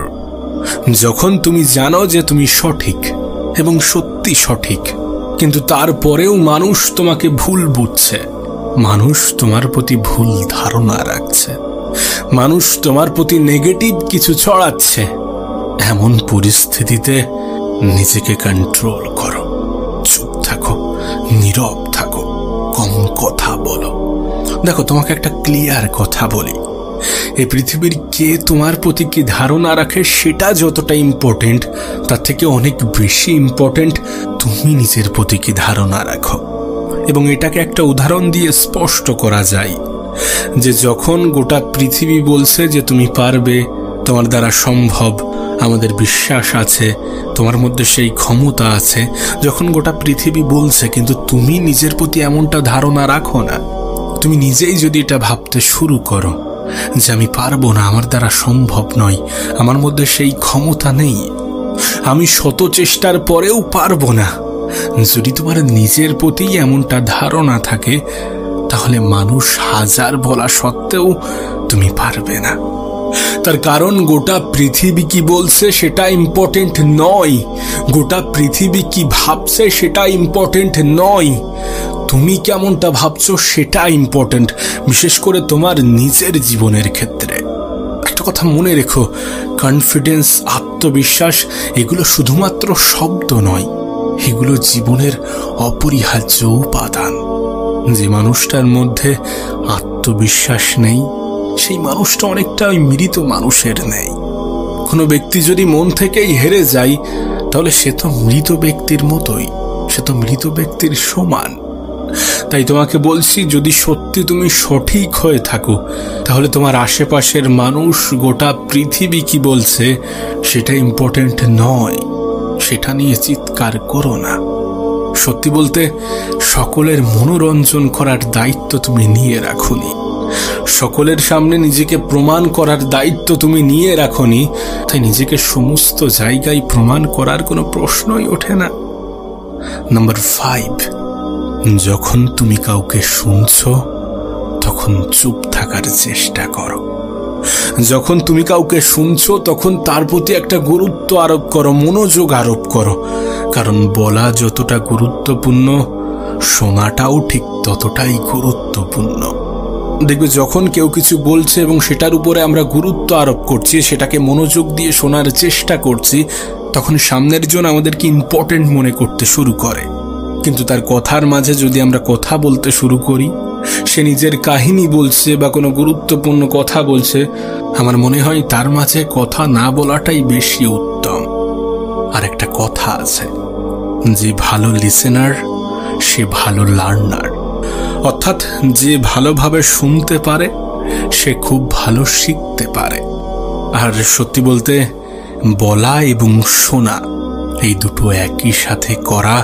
যখন তুমি জানো যে তুমি সঠিক এবং সত্যি সঠিক, কিন্তু তারপরেও মানুষ তোমাকে ভুল বুঝছে, মানুষ তোমার প্রতি ভুল ধারণা রাখছে, মানুষ তোমার প্রতি নেগেটিভ কিছু ছড়াচ্ছে, এমন পরিস্থিতিতে নিজেকে কন্ট্রোল করো। চুপ থাকো, নীরব থাকো, কম কথা বলো। দেখো, তোমাকে একটা ক্লিয়ার কথা বলি, এই পৃথিবীর কে তোমার প্রতি কি ধারণা রাখে সেটা যতটা ইম্পর্টেন্ট, তার থেকে অনেক বেশি ইম্পর্টেন্ট তুমি নিজের প্রতি কি ধারণা রাখো। এবং এটাকে একটা উদাহরণ দিয়ে স্পষ্ট করা যায় যে যখন গোটা পৃথিবী বলছে যে তুমি পারবে, তোমার দ্বারা সম্ভব, আমাদের বিশ্বাস আছে, তোমার মধ্যে সেই ক্ষমতা আছে, যখন গোটা পৃথিবী বলছে কিন্তু তুমি নিজের প্রতি এমনটা ধারণা রাখো না, তুমি নিজেই যদি এটা ভাবতে শুরু করো যে আমি পারবো না, আমার দ্বারা সম্ভব নয়, আমার মধ্যে সেই ক্ষমতা নেই, আমি শত চেষ্টার পরেও পারবো না, যদি তোমার নিজের প্রতি এমনটা ধারণা থাকে, তাহলে মানুষ হাজার বলা সত্ত্বেও তুমি পারবে না। তার কারণ গোটা পৃথিবী কি বলছে সেটা ইম্পর্টেন্ট নয়, গোটা পৃথিবী কি ভাবছে সেটা ইম্পর্টেন্ট নয়, তুমি কেমনটা ভাবছো সেটা ইম্পর্টেন্ট, বিশেষ করে তোমার নিজের জীবনের ক্ষেত্রে। একটা কথা মনে রেখো, কনফিডেন্স, আত্মবিশ্বাস এগুলো শুধুমাত্র শব্দ নয়, এগুলো জীবনের অপরিহার্য উপাদান। যে মানুষটার মধ্যে আত্মবিশ্বাস নেই, সেই মানুষটা অনেকটা ওই মৃত মানুষের নেই। কোনো ব্যক্তি যদি মন থেকেই হেরে যায়, তাহলে সে তো মৃত ব্যক্তির মতোই, সে তো মৃত ব্যক্তির সমান। তাই তোমাকে বলছি, যদি সত্যি তুমি সঠিক হয়ে থাকো, তাহলে তোমার আশেপাশের মানুষ, গোটা পৃথিবী কি বলছে সেটা ইম্পর্টেন্ট নয়, সেটা নিয়ে চিৎকার করো না। সত্যি বলতে, সকলের মনোরঞ্জন করার দায়িত্ব তুমি নিয়ে রাখোনি, সকলের সামনে নিজেকে প্রমাণ করার দায়িত্ব তুমি নিয়ে রাখোনি, তাই নিজেকে সমস্ত জায়গায় প্রমাণ করার কোনো প্রশ্নই ওঠে না। নাম্বার 5, যখন তুমি কাউকে শুনছো তখন চুপ থাকার চেষ্টা করো। যখন তুমি কাউকে শুনছো তখন তার প্রতি একটা গুরুত্ব আরোপ করো, মনোযোগ আরোপ করো, কারণ বলা যতটা গুরুত্বপূর্ণ, শোনাটাও ঠিক ততটাই গুরুত্বপূর্ণ। দেখবে, যখন কেউ কিছু বলছে এবং সেটার উপরে আমরা গুরুত্ব আরোপ করছি, সেটাকে মনোযোগ দিয়ে শোনার চেষ্টা করছি, তখন সামনের জন আমাদেরকে ইম্পর্টেন্ট মনে করতে শুরু করে। কিন্তু তার কথার মাঝে যদি আমরা কথা বলতে শুরু করি, সে নিজের কাহিনী বলছে বা কোনো গুরুত্বপূর্ণ কথা বলছে, আমার মনে হয় তার মাঝে কথা না বলাটাই বেশি উত্তম। আর একটা কথা আছে, যে ভালো লিসেনার সে ভালো লার্নার, অর্থাৎ যে ভালোভাবে শুনতে পারে সে খুব ভালো শিখতে পারে। আর সত্যি বলতে, বলা এবং শোনা এই দুটো একই সাথে করা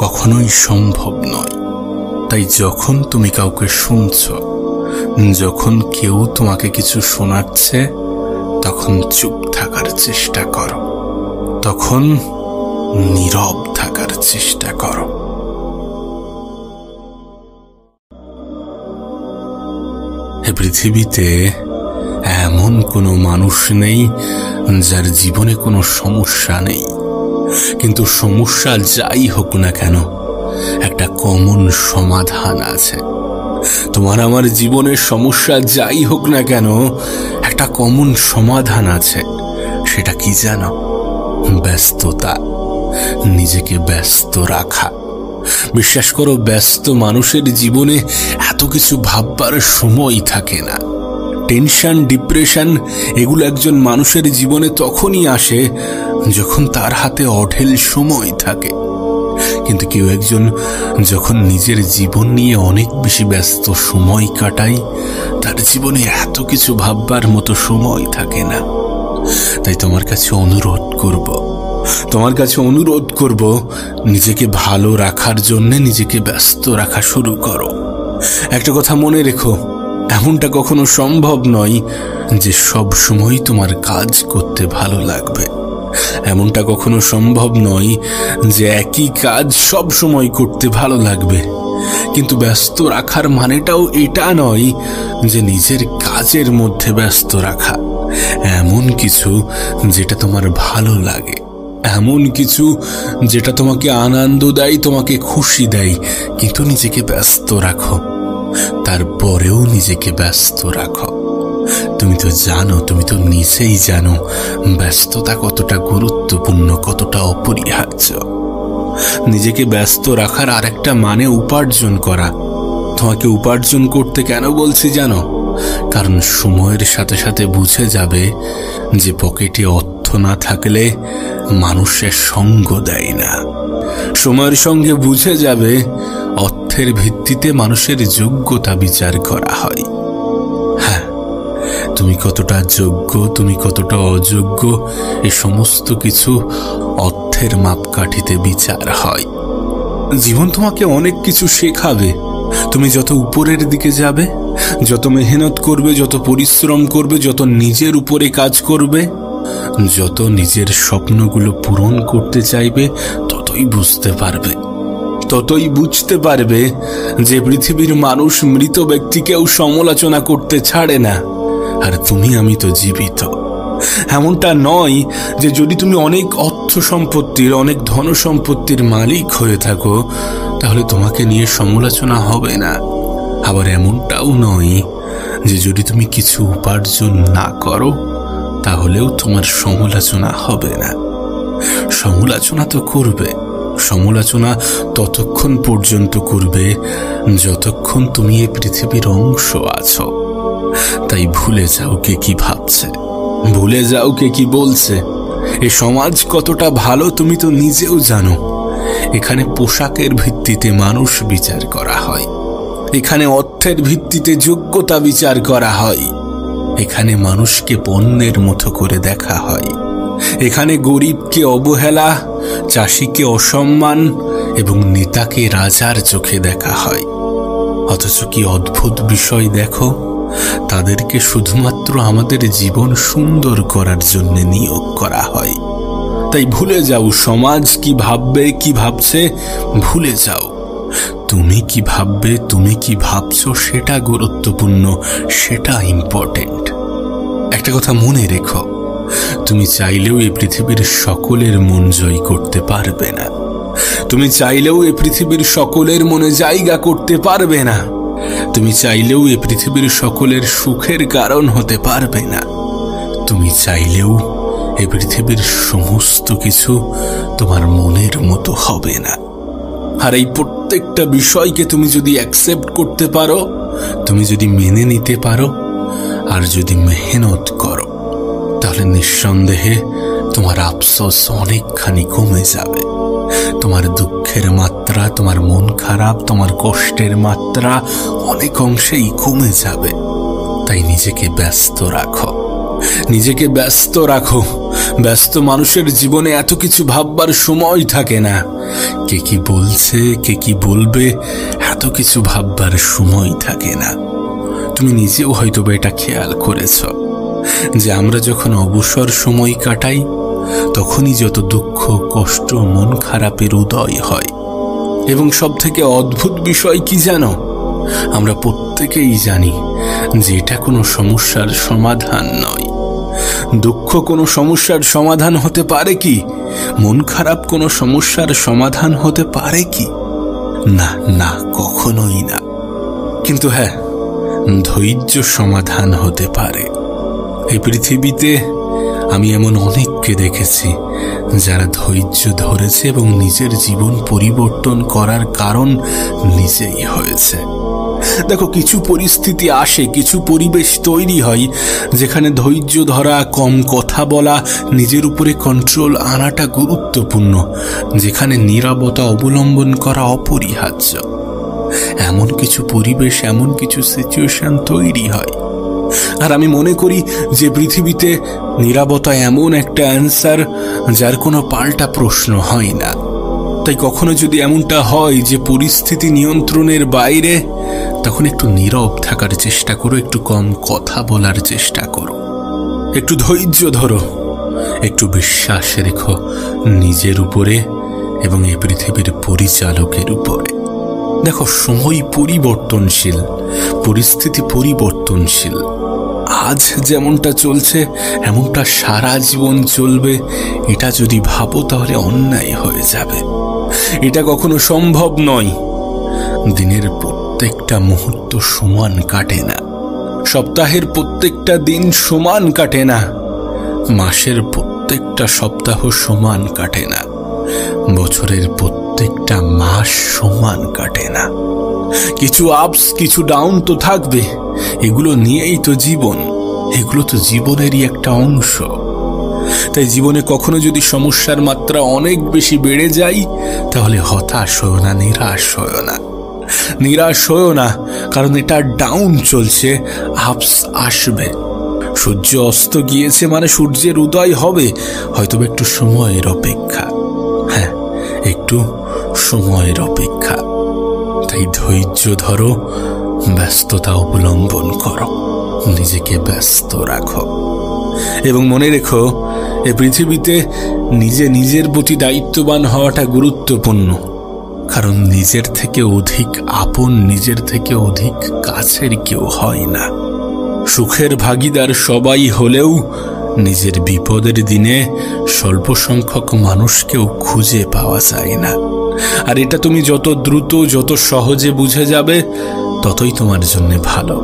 কখনোই সম্ভব নয়। তাই যখন তুমি কাউকে শুনছো, যখন কেউ তোমাকে কিছু শোনাচ্ছে, তখন চুপ থাকার চেষ্টা করো, তখন নীরব থাকার চেষ্টা করো। এ পৃথিবীতে এমন কোনো মানুষ নেই যার জীবনে কোনো সমস্যা নেই, কিন্তু সমস্যা যাই হোক না কেন, একটা কমন সমাধান আছে। তোমার আমার জীবনের সমস্যা যাই হোক না কেন, একটা কমন সমাধান আছে। সেটা কি জানো? ব্যস্ততা, নিজেকে ব্যস্ত রাখা। বিশ্বাস করো, ব্যস্ত মানুষের জীবনে এত কিছু ভাববার সময় থাকে না। টেনশন, ডিপ্রেশন এগুলো একজন মানুষের জীবনে তখনই আসে যখন তার হাতে অঢেল সময় থাকে। কিন্তু কেউ একজন যখন নিজের জীবন নিয়ে অনেক বেশি ব্যস্ত সময় কাটায়, তার জীবনে এত কিছু ভাববার মতো সময় থাকে না। তাই তোমার কাছে অনুরোধ করব, নিজেকে ভালো রাখার জন্য নিজেকে ব্যস্ত রাখা শুরু করো। একটা কথা মনে রেখো, এমনটা কখনো সম্ভব নয় যে সব সময় তোমার কাজ করতে ভালো লাগবে। এমনটা কখনো সম্ভব নয় যে একই কাজ সব সময় করতে ভালো লাগবে। কিন্তু ব্যস্ত রাখার মানেটাও এটা নয় যে নিজের কাজের মধ্যে ব্যস্ত রাখা। এমন কিছু যেটা তোমার ভালো লাগে, এমন কিছু যেটা তোমাকে আনন্দ দেয়, তোমাকে খুশি দেয়। কিন্তু নিজেকে ব্যস্ত রাখো, তারপরেও নিজেকে ব্যস্ত রাখো। তুমি তো জানো, তুমি তো নিজেই জানো ব্যস্ততা কতটা গুরুত্বপূর্ণ, কতটা অপরিহার্য। নিজেকে ব্যস্ত রাখার আরেকটা মানে উপার্জন করা। তোমাকে উপার্জন করতে কেন বলছি জানো? কারণ সময়ের সাথে সাথে বুঝে যাবে যে পকেটে অর্থ না থাকলে মানুষের সঙ্গ দেয় না। সময়ের সঙ্গে বুঝে যাবে অর্থের ভিত্তিতে মানুষের যোগ্যতা বিচার করা হয়। হ্যাঁ, তুমি কতটা যোগ্য, তুমি কতটা অযোগ্য, এ সমস্ত কিছু অর্থের মাপকাঠিতে বিচার হয়। জীবন তোমাকে অনেক কিছু শেখাবে। তুমি যত উপরের দিকে যাবে, যত মেহনত করবে, যত পরিশ্রম করবে, যত নিজের উপরে কাজ করবে, যত নিজের স্বপ্নগুলো পূরণ করতে চাইবে, ততই বুঝতে পারবে যে পৃথিবীর মানুষ মৃত ব্যক্তিকেও সমালোচনা করতে ছাড়ে না। আর তুমি আমি তো জীবিত। এমনটা নয় যে যদি তুমি অনেক অর্থ সম্পত্তির, অনেক ধন সম্পত্তির মালিক হয়ে থাকো তাহলে তোমাকে নিয়ে সমালোচনা হবে না। আবার এমনটাও নয় যে যদি তুমি কিছু উপার্জন না করো তাহলেও তোমার সমালোচনা হবে না। সমালোচনা তো করবে। সমালোচনা ততক্ষণ পর্যন্ত করবে যতক্ষণ তুমি এই পৃথিবীর অংশ আছো। তাই ভুলে যাও কে কি ভাবছে, ভুলে যাও কে কি বলছে। এই সমাজ কতটা ভালো তুমি তো নিজেও জানো। এখানে পোশাকের ভিত্তিতে মানুষ বিচার করা হয়, এখানে অর্থের ভিত্তিতে যোগ্যতা বিচার করা হয়, এখানে মানুষকে পণ্যের মতো করে দেখা হয়, এখানে গরিবকে অবহেলা, চাষিকে অসম্মান এবং নেতাকে রাজার চোখে দেখা হয়। অথচ কি অদ্ভুত বিষয় দেখো, তাদেরকে শুধুমাত্র আমাদের জীবন সুন্দর করার জন্য নিয়োগ করা হয়। তাই ভুলে যাও সমাজ কি ভাববে, কি ভাবছে, ভুলে যাও। তুমি কি ভাববে, তুমি কি ভাবছো সেটা গুরুত্বপূর্ণ, সেটা ইম্পর্টেন্ট। একটা কথা মনে রেখো, তুমি চাইলেও এই পৃথিবীর সকলের মন জয় করতে পারবে না। তুমি চাইলেও এই পৃথিবীর সকলের মনে জায়গা করতে পারবে না। তুমি চাইলেও এই পৃথিবীর সকলের সুখের কারণ হতে পারবে না। তুমি চাইলেও এই পৃথিবীর সমস্ত কিছু তোমার মনের মতো হবে না। আর এই প্রত্যেকটা বিষয়কে তুমি যদি অ্যাকসেপ্ট করতে পারো, তুমি যদি মেনে নিতে পারো, আর যদি মেহনত করো, তাহলে নিঃসন্দেহে তোমার আফসোস অনেকখানি কমে যাবে। তোমার দুঃখের মাত্রা, তোমার মন খারাপ, তোমার কষ্টের মাত্রা অনেক অংশেই কমে যাবে। তাই নিজেকে ব্যস্ত রাখো, নিজেকে ব্যস্ত রাখো। ব্যস্ত মানুষের জীবনে এত কিছু ভাববার সময় থাকে না। কে কি বলছে, কে কি বলবে, এত কিছু ভাববার সময় থাকে না। তুমি নিজেও হয়তো এটা খেয়াল করেছ যে আমরা যখন অবসর সময় কাটাই তখনই যত দুঃখ, কষ্ট, মন খারাপের উদয় হয়। এবং সব থেকে অদ্ভুত বিষয় কি জানো, আমরা প্রত্যেকেই জানি যে এটা কোনো সমস্যার সমাধান নয়। দুঃখ কোনো সমস্যার সমাধান হতে পারে কি? মন খারাপ কোনো সমস্যার সমাধান হতে পারে কি? না না, কখনোই না। কিন্তু হ্যাঁ, ধৈর্য সমাধান হতে পারে। এই পৃথিবীতে আমি এমন অনেককে দেখেছি যারা ধৈর্য ধরেছে এবং নিজের জীবন পরিবর্তন করার কারণ নিজেই হয়েছে। দেখো, কিছু পরিস্থিতি আসে, কিছু পরিবেশ তৈরি হয় যেখানে ধৈর্য ধরা, কম কথা বলা, নিজের উপরে কন্ট্রোল আনাটা গুরুত্বপূর্ণ, যেখানে নীরবতা অবলম্বন করা অপরিহার্য। এমন কিছু পরিবেশ, এমন কিছু সিচুয়েশন তৈরি হয়। আর আমি মনে করি যে পৃথিবীতে নীরবতা এমন একটা অ্যান্সার যার কোনো পাল্টা প্রশ্ন হয় না। তাই কখনো যদি এমনটা হয় যে পরিস্থিতি নিয়ন্ত্রণের বাইরে, তখন একটু নীরব থাকার চেষ্টা করো, একটু কম কথা বলার চেষ্টা করো, একটু ধৈর্য ধরো, একটু বিশ্বাস রেখো নিজের উপরে এবং এই পৃথিবীর পরিচালকের উপরে। দেখো, সময় পরিবর্তনশীল, পরিস্থিতি পরিবর্তনশীল, আজ যেমনটা চলছে এমনটা সারা জীবন চলবে, এটা যদি ভাবো তাহলে অন্যায় হয়ে যাবে। এটা কখনো সম্ভব নয়। দিনের প্রত্যেকটা মুহূর্ত সমান কাটে না, সপ্তাহের প্রত্যেকটা দিন সমান কাটে না, মাসের প্রত্যেকটা সপ্তাহ সমান কাটে না, বছরের প্রত্যেকটা মাস সমান কাটে না। কিছু আপস কিছু ডাউন তো থাকবে, এগুলো নিয়েই তো জীবন, এগুলো তো জীবনেরই একটা অংশ। তাই জীবনে কখনো যদি সমস্যার মাত্রা অনেক বেশি বেড়ে যায় তাহলে হতাশ হও না, নিরাশ হও না, নিরাশ হও না, কারণ এটা ডাউন চলছে, আপস আসবে। সূর্য অস্ত গিয়েছে মানে সূর্যের উদয় হবে, হয়তো একটু সময়ের অপেক্ষা, হ্যাঁ একটু সময়ের অপেক্ষা। তাই ধৈর্য ধরো, ব্যস্ততা অবলম্বন করো, নিজেকে ব্যস্ত রাখো এবং মনে রেখো এই পৃথিবীতে নিজের প্রতি দায়িত্ববান হওয়াটা গুরুত্বপূর্ণ। কারণ নিজের থেকে অধিক আপন, নিজের থেকে অধিক কাছের কেউ হয় না। সুখের ভাগীদার সবাই হলেও নিজের বিপদের দিনে স্বল্প সংখ্যক মানুষকেও খুঁজে পাওয়া যায় না। আর এটা তুমি যত দ্রুত যত সহজে বুঝে যাবে ততই তোমার জন্য ভালো,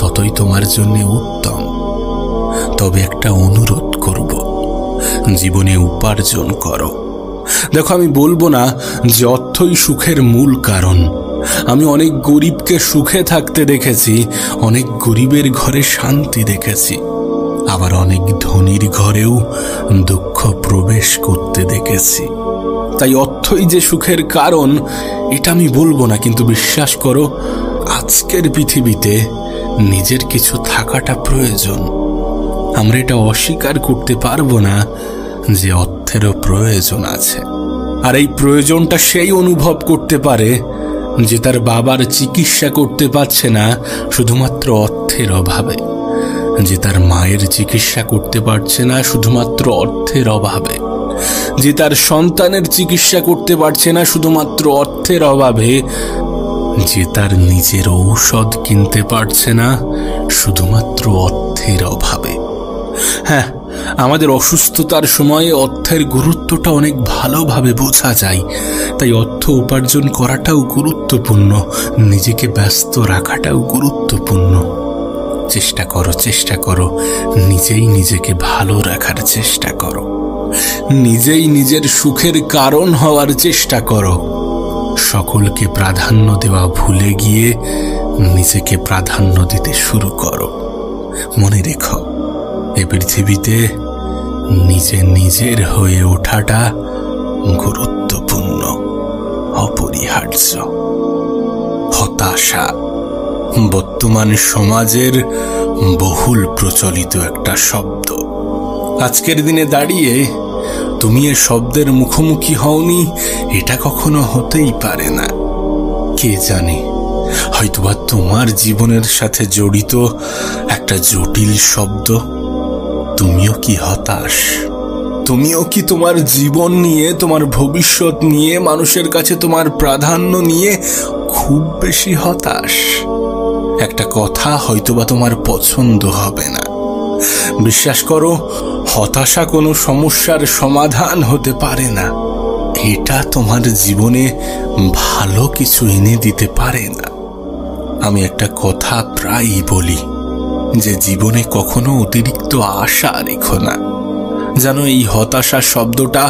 ততই তোমার জন্য উত্তম। তবে একটা অনুরোধ করব, জীবনে উপার্জন করো। দেখো, আমি বলবো না যে অর্থই সুখের মূল কারণ। আমি অনেক গরিবকে সুখে থাকতে দেখেছি, অনেক গরিবের ঘরে শান্তি দেখেছি, আবার অনেক ধনীর ঘরেও দুঃখ প্রবেশ করতে দেখেছি। তাই অর্থই যে সুখের কারণ এটা আমি বলবো না, কিন্তু বিশ্বাস করো আজকের পৃথিবীতে নিজের কিছু থাকাটা প্রয়োজন। আমরা এটা অস্বীকার করতে পারবো না যে অর্থেরও প্রয়োজন আছে। আর এই প্রয়োজনটা সেই অনুভব করতে পারে যে তার বাবার চিকিৎসা করতে পারছে না শুধুমাত্র অর্থের অভাবে, যে তার মায়ের চিকিৎসা করতে পারছে না শুধুমাত্র অর্থের অভাবে, যে তার সন্তানের চিকিৎসা করতে পারছে না শুধুমাত্র অর্থের অভাবে, যে তার নিজের ঔষধ কিনতে পারছে না শুধুমাত্র অর্থের অভাবে। হ্যাঁ, আমাদের অসুস্থতার সময়ে অর্থের গুরুত্বটা অনেক ভালোভাবে বোঝা যায়। তাই অর্থ উপার্জন করাটাও গুরুত্বপূর্ণ, নিজেকে ব্যস্ত রাখাটাও গুরুত্বপূর্ণ। চেষ্টা করো নিজেই নিজেকে ভালো রাখার চেষ্টা করো, নিজেই নিজের সুখের কারণ হওয়ার চেষ্টা করো। সকলকে প্রাধান্য দেওয়া ভুলে গিয়ে নিজেকে প্রাধান্য দিতে শুরু করো। মনে রেখো, এই পৃথিবীতে নিজের হয়ে ওঠাটা গুরুত্বপূর্ণ, অপরিহার্য। হতাশা বর্তমান সমাজের বহুল প্রচলিত একটা শব্দ। আজকের দিনে দাঁড়িয়ে তুমি এ শব্দের মুখোমুখি হওনি এটা কখনো হতেই পারে না। কে জানে, হয়তোবা তোমার জীবনের সাথে জড়িত একটা জটিল শব্দ। তুমিও কি হতাশ? তুমিও কি তোমার জীবন নিয়ে, তোমার ভবিষ্যৎ নিয়ে, মানুষের কাছে তোমার প্রাধান্য নিয়ে খুব বেশি হতাশ? একটা কথা হয়তোবা তোমার পছন্দ হবে না, বিশ্বাস করো, হতাশা কোনো সমস্যার সমাধান হতে পারে না। এটা তোমার জীবনে ভালো কিছু এনে দিতে পারে না। আমি একটা কথা প্রায়ই বলি যে জীবনে কখনো অতিরিক্ত আশা রেখো না। জানো, এই হতাশা শব্দটা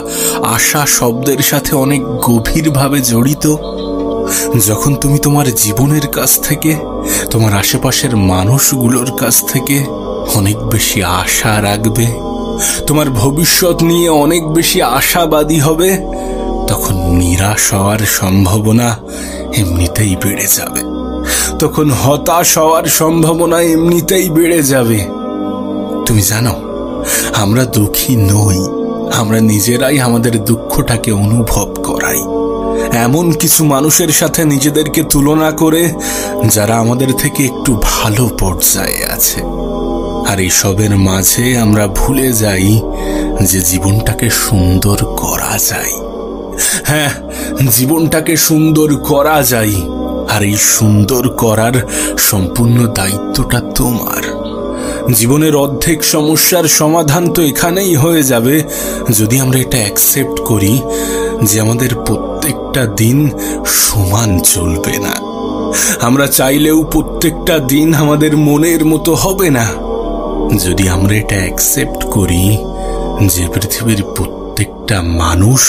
আশা শব্দের সাথে অনেক গভীরভাবে জড়িত। যখন তুমি তোমার জীবনের কাছ থেকে, তোমার আশেপাশের মানুষগুলোর কাছ থেকে অনেক বেশি আশা রাখবে, তোমার ভবিষ্যৎ নিয়ে অনেক বেশি আশাবাদী হবে, তখন নিরাশ হওয়ার সম্ভাবনা এমনিতেই বেড়ে যাবে, তখন হতাশ হওয়ার সম্ভাবনা এমনিতেই বেড়ে যাবে। তুমি জানো, আমরা দুঃখী নই, আমরা নিজেরাই আমাদের দুঃখটাকে অনুভব করাই। এমন কিছু মানুষের সাথে নিজেদেরকে তুলনা করে যারা আমাদের থেকে একটু ভালো পর্যায়ে আছে। আর এইসবের মাঝে আমরা ভুলে যাই যে জীবনটাকে সুন্দর করা যায়। হ্যাঁ, জীবনটাকে সুন্দর করা যায়, আর এই সুন্দর করার সম্পূর্ণ দায়িত্বটা তোমার। জীবনের অর্ধেক সমস্যার সমাধান তো এখানেই হয়ে যাবে যদি আমরা এটা অ্যাকসেপ্ট করি যে আমাদের প্রত্যেকটা দিন সমান চলবে না। আমরা চাইলেও প্রত্যেকটা দিন আমাদের মনের মতো হবে না। যদি আমরা এটা অ্যাকসেপ্ট করি যে পৃথিবীর প্রত্যেকটা মানুষ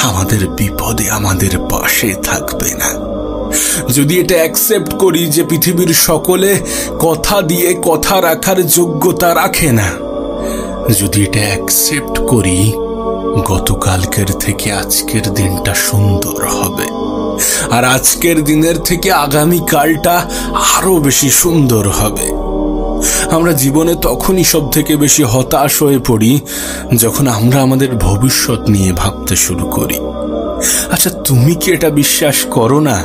আমাদের বিপদে আমাদের পাশে থাকবে না, যদি এটা অ্যাকসেপ্ট করি যে পৃথিবীর সকলে কথা দিয়ে কথা রাখার যোগ্যতা রাখে না, যদি এটা অ্যাকসেপ্ট করি গতকালকের থেকে আজকের দিনটা সুন্দর হবে, আর আজকের দিনের থেকে আগামীকালটা আরো বেশি সুন্দর হবে। আমরা জীবনে তখনই সব থেকে বেশি হতাশ হয়ে পড়ি যখন আমরা আমাদের ভবিষ্যৎ নিয়ে ভাবতে শুরু করি। আচ্ছা, তুমি কি এটা বিশ্বাস করো না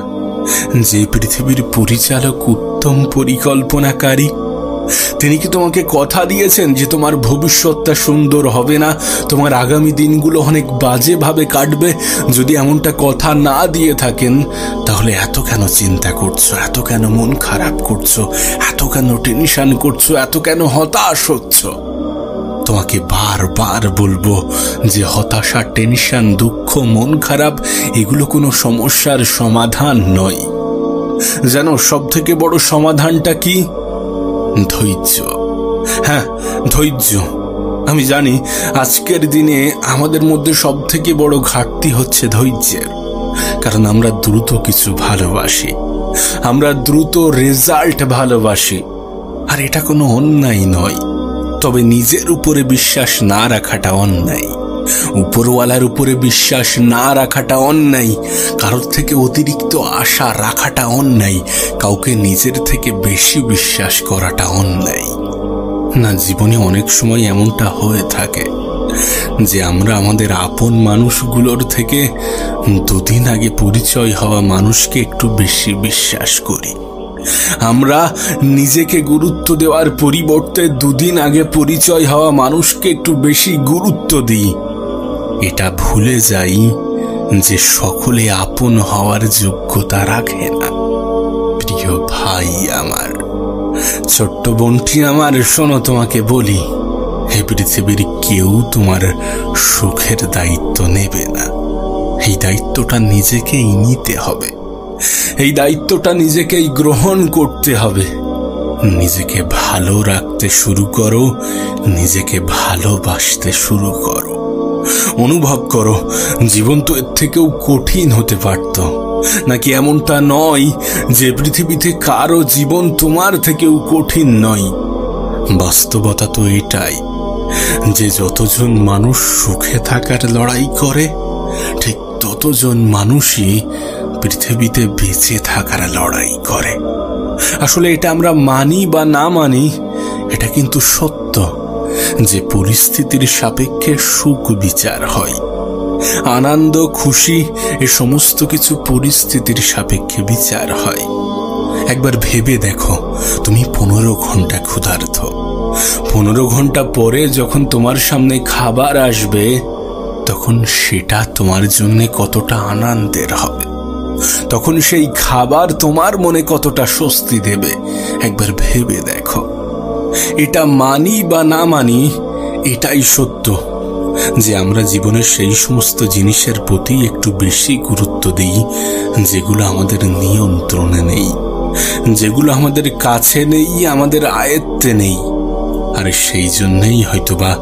যে পৃথিবীর পরিচালক উত্তম পরিকল্পনাকারী? তিনি কি তোমাকে কথা দিয়েছেন যে তোমার ভবিষ্যৎটা সুন্দর হবে না, তোমার আগামী দিনগুলো অনেক বাজেভাবে কাটবে? যদি এমনটা কথা না দিয়ে থাকেন তাহলে এত কেন চিন্তা করছো, এত কেন মন খারাপ করছো, এত কেন টেনশন করছো, এত কেন হতাশ হচ্ছ? তোমাকে বারবার বলবো যে হতাশা, টেনশন, দুঃখ, মন খারাপ এগুলো কোনো সমস্যার সমাধান নয়। জানো সব থেকে বড় সমাধানটা কি? ধৈর্য। হ্যাঁ, ধৈর্য। আমি জানি আজকের দিনে আমাদের মধ্যে সব থেকে বড় ঘাটতি হচ্ছে ধৈর্যের, কারণ আমরা দ্রুত কিছু ভালোবাসি, আমরা দ্রুত রেজাল্ট ভালোবাসি। আর এটা কোনো অন্যায় নয়, তবে নিজের উপরে বিশ্বাস না রাখাটা অন্যায়, উপরওয়ালার উপরে বিশ্বাস না রাখাটা অন্যায়, কারোর থেকে অতিরিক্ত আশা রাখাটা অন্যায়, কাউকে নিজের থেকে বেশি বিশ্বাস করাটা অন্যায়। না, জীবনে অনেক সময় এমনটা হয়ে থাকে যে আমরা আমাদের আপন মানুষগুলোর থেকে দুদিন আগে পরিচয় হওয়া মানুষকে একটু বেশি বিশ্বাস করি। আমরা নিজেকে গুরুত্ব দেওয়ার পরিবর্তে দুদিন আগে পরিচয় হওয়া মানুষকে একটু বেশি গুরুত্ব দিই। এটা ভুলে যাই যে সকলে আপন হওয়ার যোগ্যতা রাখে না। প্রিয় ভাই আমার, ছোট্ট বোনটি আমার, শোনো, তোমাকে বলি, এই পৃথিবীর কেউ তোমার সুখের দায়িত্ব নেবে না। এই দায়িত্বটা নিজেকেই নিতে হবে, এই দায়িত্বটা নিজেকেই গ্রহণ করতে হবে। নিজেকে ভালো রাখতে শুরু করো, নিজেকে ভালোবাসতে শুরু করো। অনুভব করো জীবন তো এর থেকেও কঠিন হতে পারত, নাকি এমনটা নয় যে পৃথিবীতে কারো জীবন তোমার থেকেও কঠিন নয়? বাস্তবতা তো এটাই যে যতজন মানুষ সুখে থাকার লড়াই করে ঠিক ততজন মানুষই পৃথিবীতে বেঁচে থাকার লড়াই করে। আসলে এটা আমরা মানি বা না মানি, এটা কিন্তু সত্য যে পরিস্থিতির সাপেক্ষে সুখ বিচার হয়। আনন্দ, খুশি এ সমস্ত কিছু পরিস্থিতির সাপেক্ষে বিচার হয়। একবার ভেবে দেখো, তুমি 15 ঘন্টা ক্ষুধার্ত, 15 ঘন্টা পরে যখন তোমার সামনে খাবার আসবে তখন সেটা তোমার জন্য কতটা আনন্দের হবে, তখন সেই খাবার তোমার মনে কতটা স্বস্তি দেবে একবার ভেবে দেখো। এটা মানি বা না মানি, এটাই সত্য যে আমরা জীবনের সেই সমস্ত জিনিসের প্রতি একটু বেশি গুরুত্ব দিই যেগুলো আমাদের নিয়ন্ত্রণে নেই, যেগুলো আমাদের কাছে নেই, আমাদের আয়ত্তে নেই। আর সেই জন্যই হয়তোবা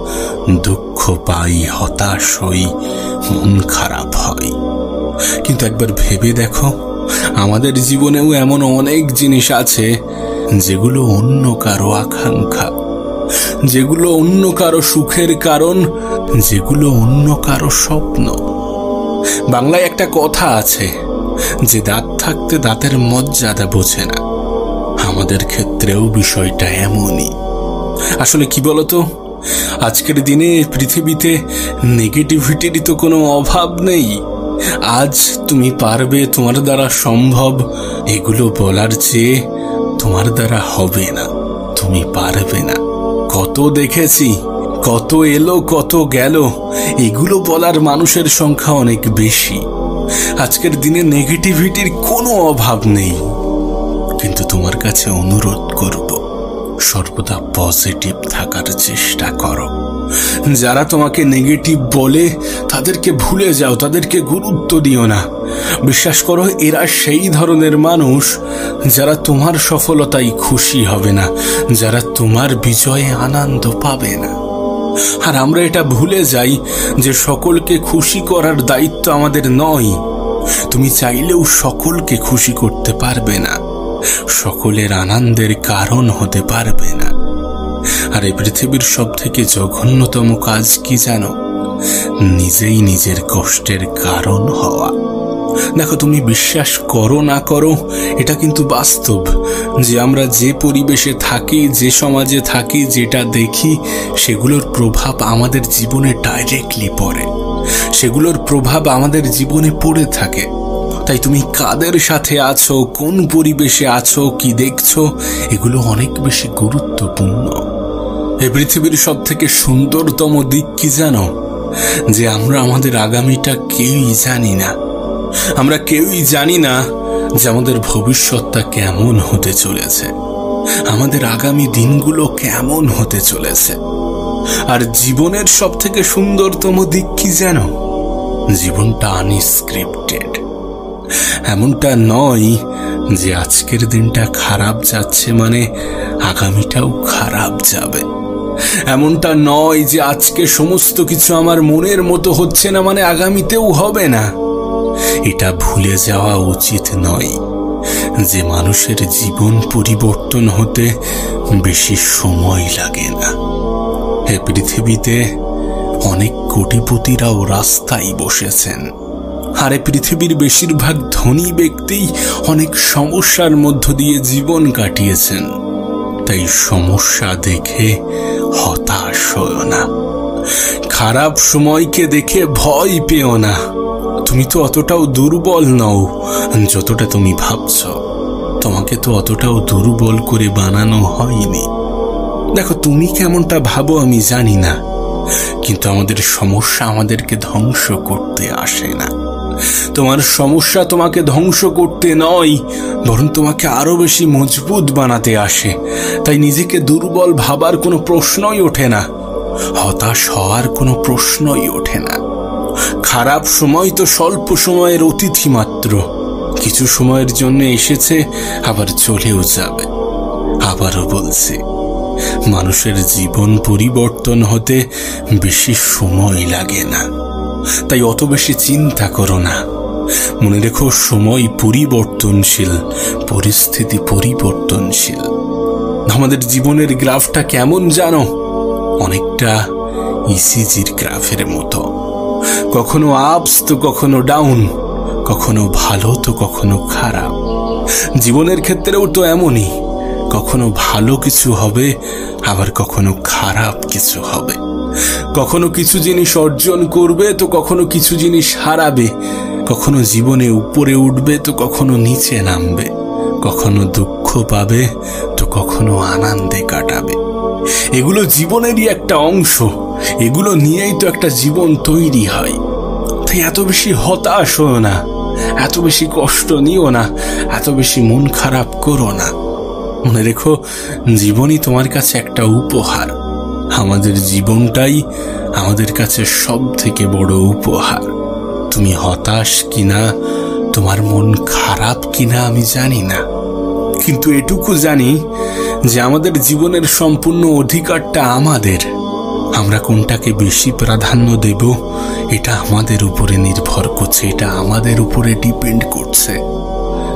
দুঃখ পাই, হতাশ হই, মন খারাপ হয়। কিন্তু একবার ভেবে দেখো, আমাদের জীবনেও এমন অনেক জিনিস আছে যেগুলো অন্য কারো আকাঙ্ক্ষা, যেগুলো অন্য কারো সুখের কারণ, যেগুলো অন্য কারো স্বপ্ন। বাংলায় একটা কথা আছে যে দাঁত থাকতে দাঁতের মর্যাদা বোঝে না। আমাদের ক্ষেত্রেও বিষয়টা এমনই। আসলে কি বলতো, আজকের দিনে পৃথিবীতে নেগেটিভিটির তো কোনো অভাব নেই। আজ তুমি পারবে, তোমার দ্বারা সম্ভব, এগুলো বলার চেয়ে তোমার দ্বারা হবে না, তুমি পারবে না। কত দেখেছি, কত এলো কত গেল, এগুলো বলার মানুষের সংখ্যা অনেক বেশি। আজকের দিনে নেগেটিভিটির কোনো অভাব নেই, কিন্তু তোমার কাছে অনুরোধ করব, সর্বদা পজিটিভ থাকার চেষ্টা করো। যারা তোমাকে নেগেটিভ বলে তাদেরকে ভুলে যাও, তাদেরকে গুরুত্ব দিও না। বিশ্বাস করো, এরা সেই ধরনের মানুষ যারা তোমার সফলতায় খুশি হবে না, যারা তোমার বিজয়ে আনন্দ পাবে না। আর আমরা এটা ভুলে যাই যে সকলকে খুশি করার দায়িত্ব আমাদের নয়। তুমি চাইলেও সকলকে খুশি করতে পারবে না, সকলের আনন্দের কারণ হতে পারবে না। আর এই পৃথিবীর সব থেকে জঘন্যতম কাজ কি জানো? নিজেই নিজের কষ্টের কারণ হওয়া। দেখো, তুমি বিশ্বাস করো না করো, এটা কিন্তু বাস্তব যে আমরা যে পরিবেশে থাকি, যে সমাজে থাকি, যেটা দেখি, সেগুলোর প্রভাব আমাদের জীবনে ডাইরেক্টলি পড়ে, সেগুলোর প্রভাব আমাদের জীবনে পড়ে থাকে। তাই তুমি কাদের সাথে আছো, কোন পরিবেশে আছো, কি দেখছো, এগুলো অনেক বেশি গুরুত্বপূর্ণ। এই পৃথিবীর সব থেকে সুন্দরতম দিক কি জানো? যে আমরা আমাদের আগামীটা কেউই জানি না। আমরা কেউই জানি না যে আমাদের ভবিষ্যৎটা কেমন হতে চলেছে, আমাদের আগামী দিনগুলো কেমন হতে চলেছে। আর জীবনের সব থেকে সুন্দরতম দিক কি জানো? জীবনটা আনস্ক্রিপ্টেড। এমনটা নয় যে আজকের দিনটা খারাপ যাচ্ছে মানে আগামীটাও খারাপ যাবে। এমনটা নয় যে আজকে সমস্ত কিছু আমার মনের মতো হচ্ছে না মানে আগামীতেও হবে না। এটা ভুলে যাওয়া উচিত নয় যে মানুষের জীবন পরিবর্তন হতে বেশি সময় লাগে না। এ পৃথিবীতে অনেক কোটিপতিরাও রাস্তায় বসেছেন, আর এ পৃথিবীর বেশিরভাগ ধনী ব্যক্তি অনেক সমস্যার মধ্য দিয়ে জীবন কাটিয়েছেন। তাই সমস্যা দেখে হতাশ হও না, খারাপ সময়কে দেখে ভয় পেও না। তুমি তো অতটাও দুর্বল নও যতটা তুমি ভাবছ। তোমাকে তো অতটাও দুর্বল করে বানানো হয়নি। দেখো, তুমি কেমনটা ভাবো আমি জানি না, কিন্তু আমাদের সমস্যা আমাদেরকে ধ্বংস করতে আসে না। তোমার সমস্যা তোমাকে ধ্বংস করতে নয়, বরং তোমাকে আরো বেশি মজবুত বানাতে আসে। তাই নিজেকে দুর্বল ভাবার কোনো প্রশ্নই ওঠে না, হতাশ হওয়ার কোনো প্রশ্নই ওঠে না। খারাপ সময় তো স্বল্প সময়ের অতিথি মাত্র, কিছু সময়ের জন্য এসেছে, আবার চলেও যাবে। আবারও বলছি, মানুষের জীবন পরিবর্তন হতে বেশি সময় লাগে না। তাই অত বেশি চিন্তা করো না। মনে রেখো, সময় পরিবর্তনশীল, পরিস্থিতি পরিবর্তনশীল। আমাদের জীবনের গ্রাফটা কেমন জানো? অনেকটা ইসিজির গ্রাফের মতো। কখনো আপস তো কখনো ডাউন, কখনো ভালো তো কখনো খারাপ। জীবনের ক্ষেত্রেও তো এমনই, কখনো ভালো কিছু হবে, আবার কখনো খারাপ কিছু হবে। কখনো কিছু জিনিস অর্জন করবে তো কখনো কিছু জিনিস হারাবে। কখনো জীবনে উপরে উঠবে তো কখনো নিচে নামবে। কখনো দুঃখ পাবে তো কখনো আনন্দে কাটাবে। এগুলো জীবনেরই একটা অংশ, এগুলো নিয়েই তো একটা জীবন তৈরি হয়। তাই এত বেশি হতাশ হও না, এত বেশি কষ্ট নিও না, এত বেশি মন খারাপ করো না। মনে রেখো, জীবনই তোমার কাছে একটা উপহার। আমাদের জীবনটাই আমাদের কাছে সব থেকে বড় উপহার। তুমি হতাশ কিনা, তোমার মন খারাপ কিনা আমি জানি না, কিন্তু এটুকু জানি যে আমাদের জীবনের সম্পূর্ণ অধিকারটা আমাদের। আমরা কোনটাকে বেশি প্রাধান্য দেব এটা আমাদের উপরে নির্ভর করছে, এটা আমাদের উপরে ডিপেন্ড করছে।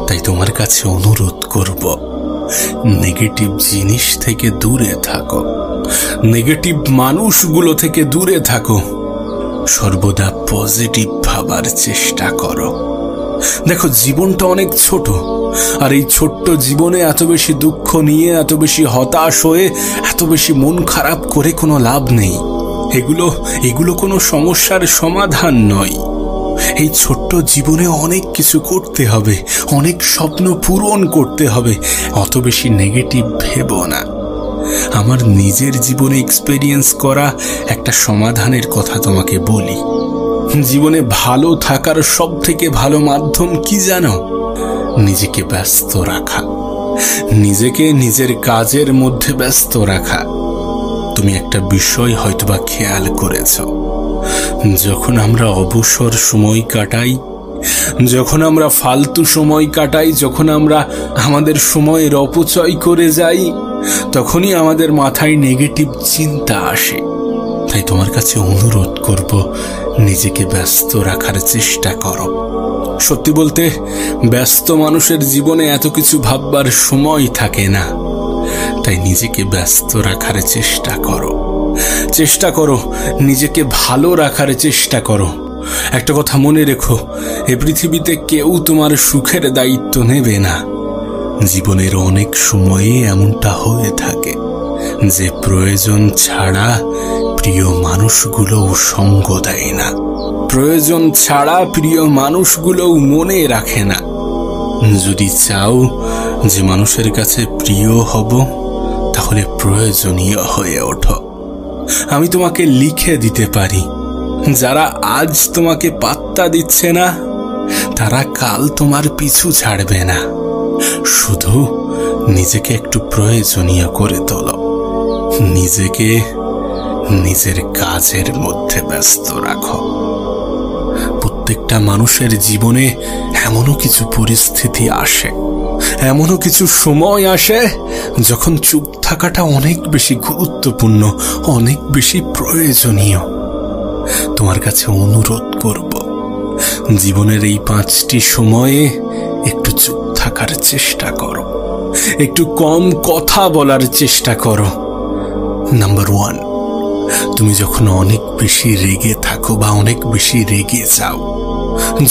তাই তোমার কাছে অনুরোধ করব, নেগেটিভ জিনিস থেকে দূরে থাকো, নেগেটিভ মানুষগুলো থেকে দূরে থাকো, সর্বদা পজিটিভ ভাবার চেষ্টা করো। দেখো, জীবনটা অনেক ছোট, আর এই ছোট্ট জীবনে এত বেশি দুঃখ নিয়ে, এত বেশি হতাশ হয়ে, এত বেশি মন খারাপ করে কোনো লাভ নেই। এগুলো কোনো সমস্যার সমাধান নয়। এই ছোট্ট জীবনে অনেক কিছু করতে হবে, অনেক স্বপ্ন পূরণ করতে হবে। অত বেশি নেগেটিভ ভেবো না। আমার নিজের জীবনে এক্সপেরিয়েন্স করা একটা সমাধানের কথা তোমাকে বলি। জীবনে ভালো থাকার সব থেকে ভালো মাধ্যম কি জানো? নিজেকে ব্যস্ত রাখা, নিজেকে নিজের কাজের মধ্যে ব্যস্ত রাখা। তুমি একটা বিষয় হয়তোবা খেয়াল করেছ, যখন আমরা অবসর সময় কাটাই, যখন আমরা ফালতু সময় কাটাই, যখন আমরা আমাদের সময়ের অপচয় করে যাই, তখনই আমাদের মাথায় নেগেটিভ চিন্তা আসে। তাই তোমার কাছে অনুরোধ করব, নিজেকে ব্যস্ত রাখার চেষ্টা করো। সত্যি বলতে, ব্যস্ত মানুষের জীবনে এত কিছু ভাববার সময় থাকে না। তাই নিজেকে ব্যস্ত রাখার চেষ্টা করো, চেষ্টা করো নিজেকে ভালো রাখার চেষ্টা করো। একটা কথা মনে রেখো, এ পৃথিবীতে কেউ তোমার সুখের দায়িত্ব নেবে না। জীবনের অনেক সময়ে এমনটা হয়ে থাকে যে প্রয়োজন ছাড়া প্রিয় মানুষগুলোও সঙ্গ দেয় না, প্রয়োজন ছাড়া প্রিয় মানুষগুলোও মনে রাখে না। যদি চাও যে মানুষের কাছে প্রিয় হব, তাহলে প্রয়োজনীয় হয়ে ওঠো। আমি তোমাকে লিখে দিতে পারি, যারা আজ তোমাকে পাত্তা দিচ্ছে না, তারা কাল তোমার পিছু ছাড়বে না। শুধু নিজেকে একটু প্রয়োজনীয় করে তোলো, নিজেকে নিজের কাজের মধ্যে ব্যস্ত রাখো। প্রত্যেকটা মানুষের জীবনে এমনও কিছু পরিস্থিতি আসে, এমনও কিছু সময় আসে যখন চুপ থাকাটা অনেক বেশি গুরুত্বপূর্ণ, অনেক বেশি প্রয়োজনীয়। তোমার কাছে অনুরোধ করব, জীবনের এই 5টি সময়ে একটু চুপ থাকার চেষ্টা করো, একটু কম কথা বলার চেষ্টা করো। নাম্বার 1, তুমি যখন অনেক বেশি রেগে থাকো বা অনেক বেশি রেগে যাও,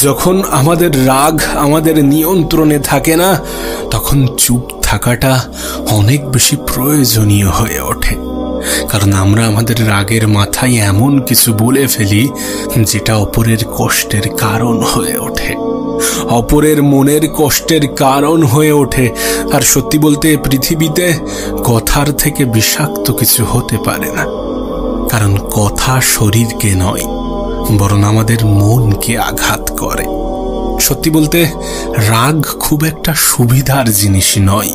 যখন আমাদের রাগ আমাদের নিয়ন্ত্রণে থাকে না, তখন চুপ থাকাটা অনেক বেশি প্রয়োজনীয় হয়ে ওঠে। কারণ আমরা আমাদের রাগের মাথায় এমন কিছু বলে ফেলি যেটা অপরের কষ্টের কারণ হয়ে ওঠে, অপরের মনের কষ্টের কারণ হয়ে ওঠে। আর সত্যি বলতে, পৃথিবীতে কথার থেকে বিষাক্ত কিছু হতে পারে না। কারণ কথা শরীরকে নয়, বরং আমাদের মনকে আঘাত করে। সত্যি বলতে, রাগ খুব একটা সুবিধার জিনিস নয়।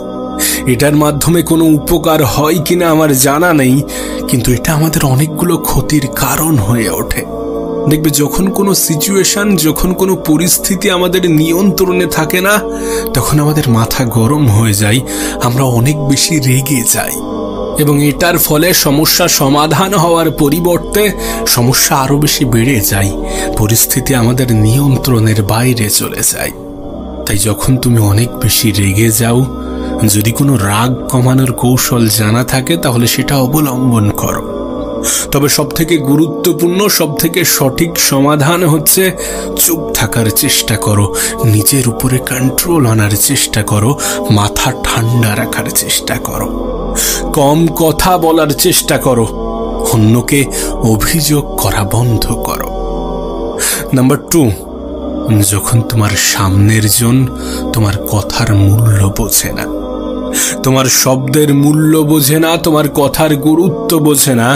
এটার মাধ্যমে কোনো উপকার হয় কিনা আমার জানা নেই, কিন্তু এটা আমাদের অনেকগুলো ক্ষতির কারণ হয়ে ওঠে। দেখবে, যখন কোনো সিচুয়েশন, যখন কোনো পরিস্থিতি আমাদের নিয়ন্ত্রণে থাকে না, তখন আমাদের মাথা গরম হয়ে যায়, আমরা অনেক বেশি রেগে যাই, এবং এটার ফলে সমস্যা সমাধান হওয়ার পরিবর্তে সমস্যা আরো বেশি বেড়ে যায়, পরিস্থিতি আমাদের নিয়ন্ত্রণের বাইরে চলে যায়। তাই যখন তুমি অনেক বেশি রেগে যাও, যদি কোনো রাগ কমানোর কৌশল জানা থাকে, তাহলে সেটা অবলম্বন করো। তবে সবথেকে গুরুত্বপূর্ণ, সবথেকে সঠিক সমাধান হচ্ছে চুপ থাকার চেষ্টা করো, নিজের উপরে কন্ট্রোল আনার চেষ্টা করো, মাথা ঠান্ডা রাখার চেষ্টা করো, কম কথা বলার চেষ্টা করো, অন্যকে অভিযোগ করা বন্ধ করো। নাম্বার 2, যখন তোমার সামনের জন তোমার কথার মূল্য বোঝে না, তোমার শব্দের মূল্য বোঝে না, তোমার কথার গুরুত্ব বোঝে না,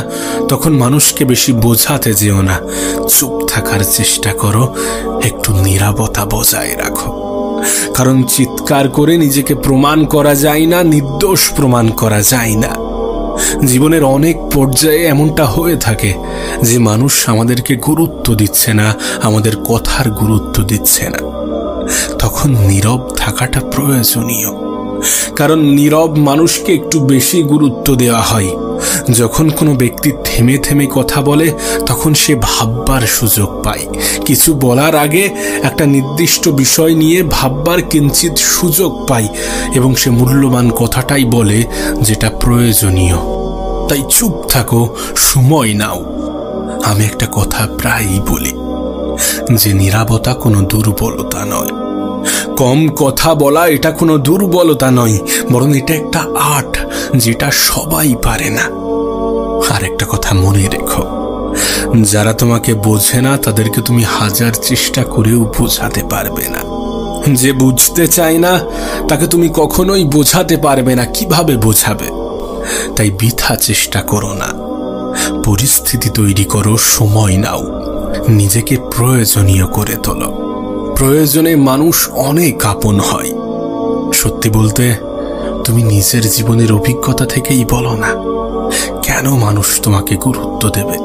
তখন মানুষকে বেশি বোঝাতে যেও না, চুপ থাকার চেষ্টা করো, একটু নীরবতা বজায় রাখো। কারণ চিৎকার করে নিজেকে প্রমাণ করা যায় না, নির্দোষ প্রমাণ করা যায় না। জীবনের অনেক পর্যায়ে এমনটা হয়ে থাকে যে মানুষ আমাদেরকে গুরুত্ব দিচ্ছে না, আমাদের কথার গুরুত্ব দিচ্ছে না, তখন নীরব থাকাটা প্রয়োজনীয়। কারণ নীরব মানুষকে একটু বেশি গুরুত্ব দেওয়া হয়। যখন কোনো ব্যক্তি থেমে থেমে কথা বলে, তখন সে ভাববার সুযোগ পায়, কিছু বলার আগে একটা নির্দিষ্ট বিষয় নিয়ে ভাববার কিঞ্চিত সুযোগ পায়, এবং সে মূল্যবান কথাটাই বলে যেটা প্রয়োজনীয়। তাই চুপ থাকো, সময় নাও। আমি একটা কথা প্রায়ই বলি যে নীরবতা কোনো দুর্বলতা নয়, কম কথা বলা এটা কোনো দুর্বলতা নয়, বরং এটা একটা আর্ট, যেটা সবাই পারে না। আর একটা কথা মনে রেখো, যারা তোমাকে বোঝে না তাদেরকে তুমি হাজার চেষ্টা করেও বোঝাতে পারবে না। যে বুঝতে চায় না তাকে তুমি কখনোই বোঝাতে পারবে না। কিভাবে বোঝাবে? তাই বৃথা চেষ্টা করো না, পরিস্থিতি তৈরি করো, সময় নাও, নিজেকে প্রয়োজনীয় করে তোলো। প্রয়োজনে মানুষ অনেক আপন হয়। সত্যি বলতে, তুমি নিজের জীবনের অভিজ্ঞতা থেকেই বলো না, কেন মানুষ তোমাকে গুরুত্ব দেবে,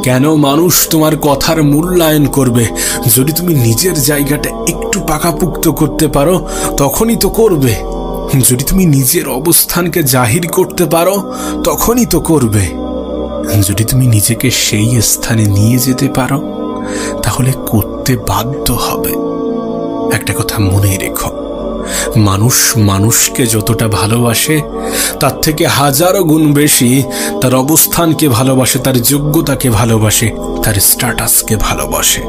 কেন মানুষ তোমার কথার মূল্যায়ন করবে? যদি তুমি নিজের জায়গাটা একটু পাকাপুক্ত করতে পারো তখনই তো করবে। যদি তুমি নিজের অবস্থানকে জাহির করতে পারো তখনই তো করবে। যদি তুমি নিজেকে সেই স্থানে নিয়ে যেতে পারো তাহলে করতে বাধ্য হবে। একটা কথা মনে রেখো, মানুষ মানুষকে যতটা ভালোবাসে তার থেকে হাজারো গুণ বেশি তার অবস্থানকে ভালোবাসে, তার যোগ্যতাকে ভালোবাসে, তার স্ট্যাটাসকে ভালোবাসে।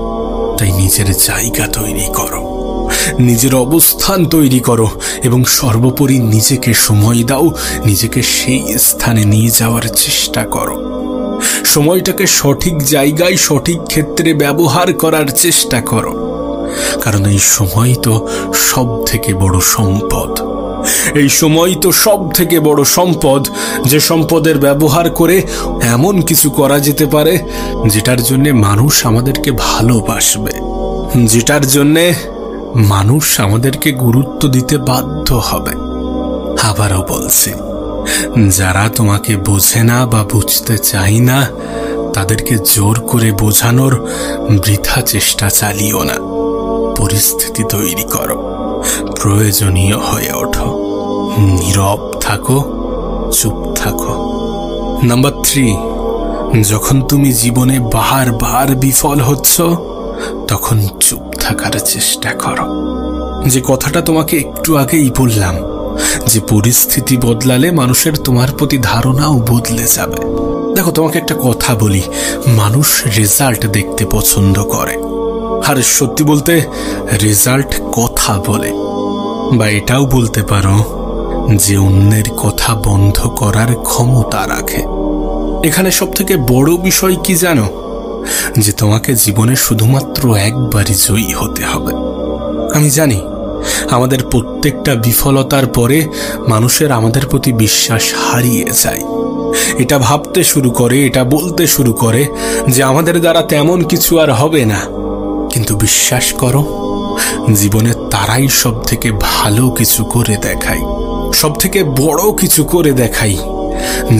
তাই নিজের জায়গা তৈরি করো, নিজের অবস্থান তৈরি করো এবং সর্বোপরি নিজেকে সময় দাও, নিজেকে সেই স্থানে নিয়ে যাওয়ার চেষ্টা করো। সময়টাকে সঠিক জায়গায় সঠিক ক্ষেত্রে ব্যবহার করার চেষ্টা করো, কারণ এই সময় তো সব থেকে বড় সম্পদ। এই সময় তো সব থেকে বড় সম্পদ, যে সম্পদের ব্যবহার করে এমন কিছু করা যেতে পারে যেটার জন্য মানুষ আমাদেরকে ভালোবাসবে, যেটার জন্যে মানুষ আমাদেরকে গুরুত্ব দিতে বাধ্য হবে। আবারও বলছি, যারা তোমাকে বোঝে না বা বুঝতে চায় না তাদেরকে জোর করে বোঝানোর বৃথা চেষ্টা চালিও না। পরিস্থিতি তৈরি করো, প্রয়োজনীয় হয়ে ওঠো, নীরব থাকো, চুপ থাকো। নাম্বার 3, যখন তুমি জীবনে বারবার বিফল হচ্ছ তখন চুপ থাকার চেষ্টা করো। যে কথাটা তোমাকে একটু আগেই বললাম, যে পরিস্থিতি বদলালে মানুষের তোমার প্রতি ধারণাও বদলে যাবে। দেখো, তোমাকে একটা কথা বলি, মানুষ রেজাল্ট দেখতে পছন্দ করে, আর সত্যি বলতে রেজাল্ট কথা বলে। বা এটাও বলতে পারো যে অন্যের কথা বন্ধ করার ক্ষমতা রাখে। এখানে সব থেকে বড় বিষয় কি জানো? যে তোমাকে জীবনে শুধুমাত্র একবারই জয়ী হতে হবে। আমি জানি আমাদের প্রত্যেকটা বিফলতার পরে মানুষের আমাদের প্রতি বিশ্বাস হারিয়ে যায়। এটা ভাবতে শুরু করে, এটা বলতে শুরু করে যে আমাদের দ্বারা তেমন কিছু আর হবে না। কিন্তু বিশ্বাস করো, জীবনে তারাই সব থেকে ভালো কিছু করে দেখায়, সব থেকে বড় কিছু করে দেখায়,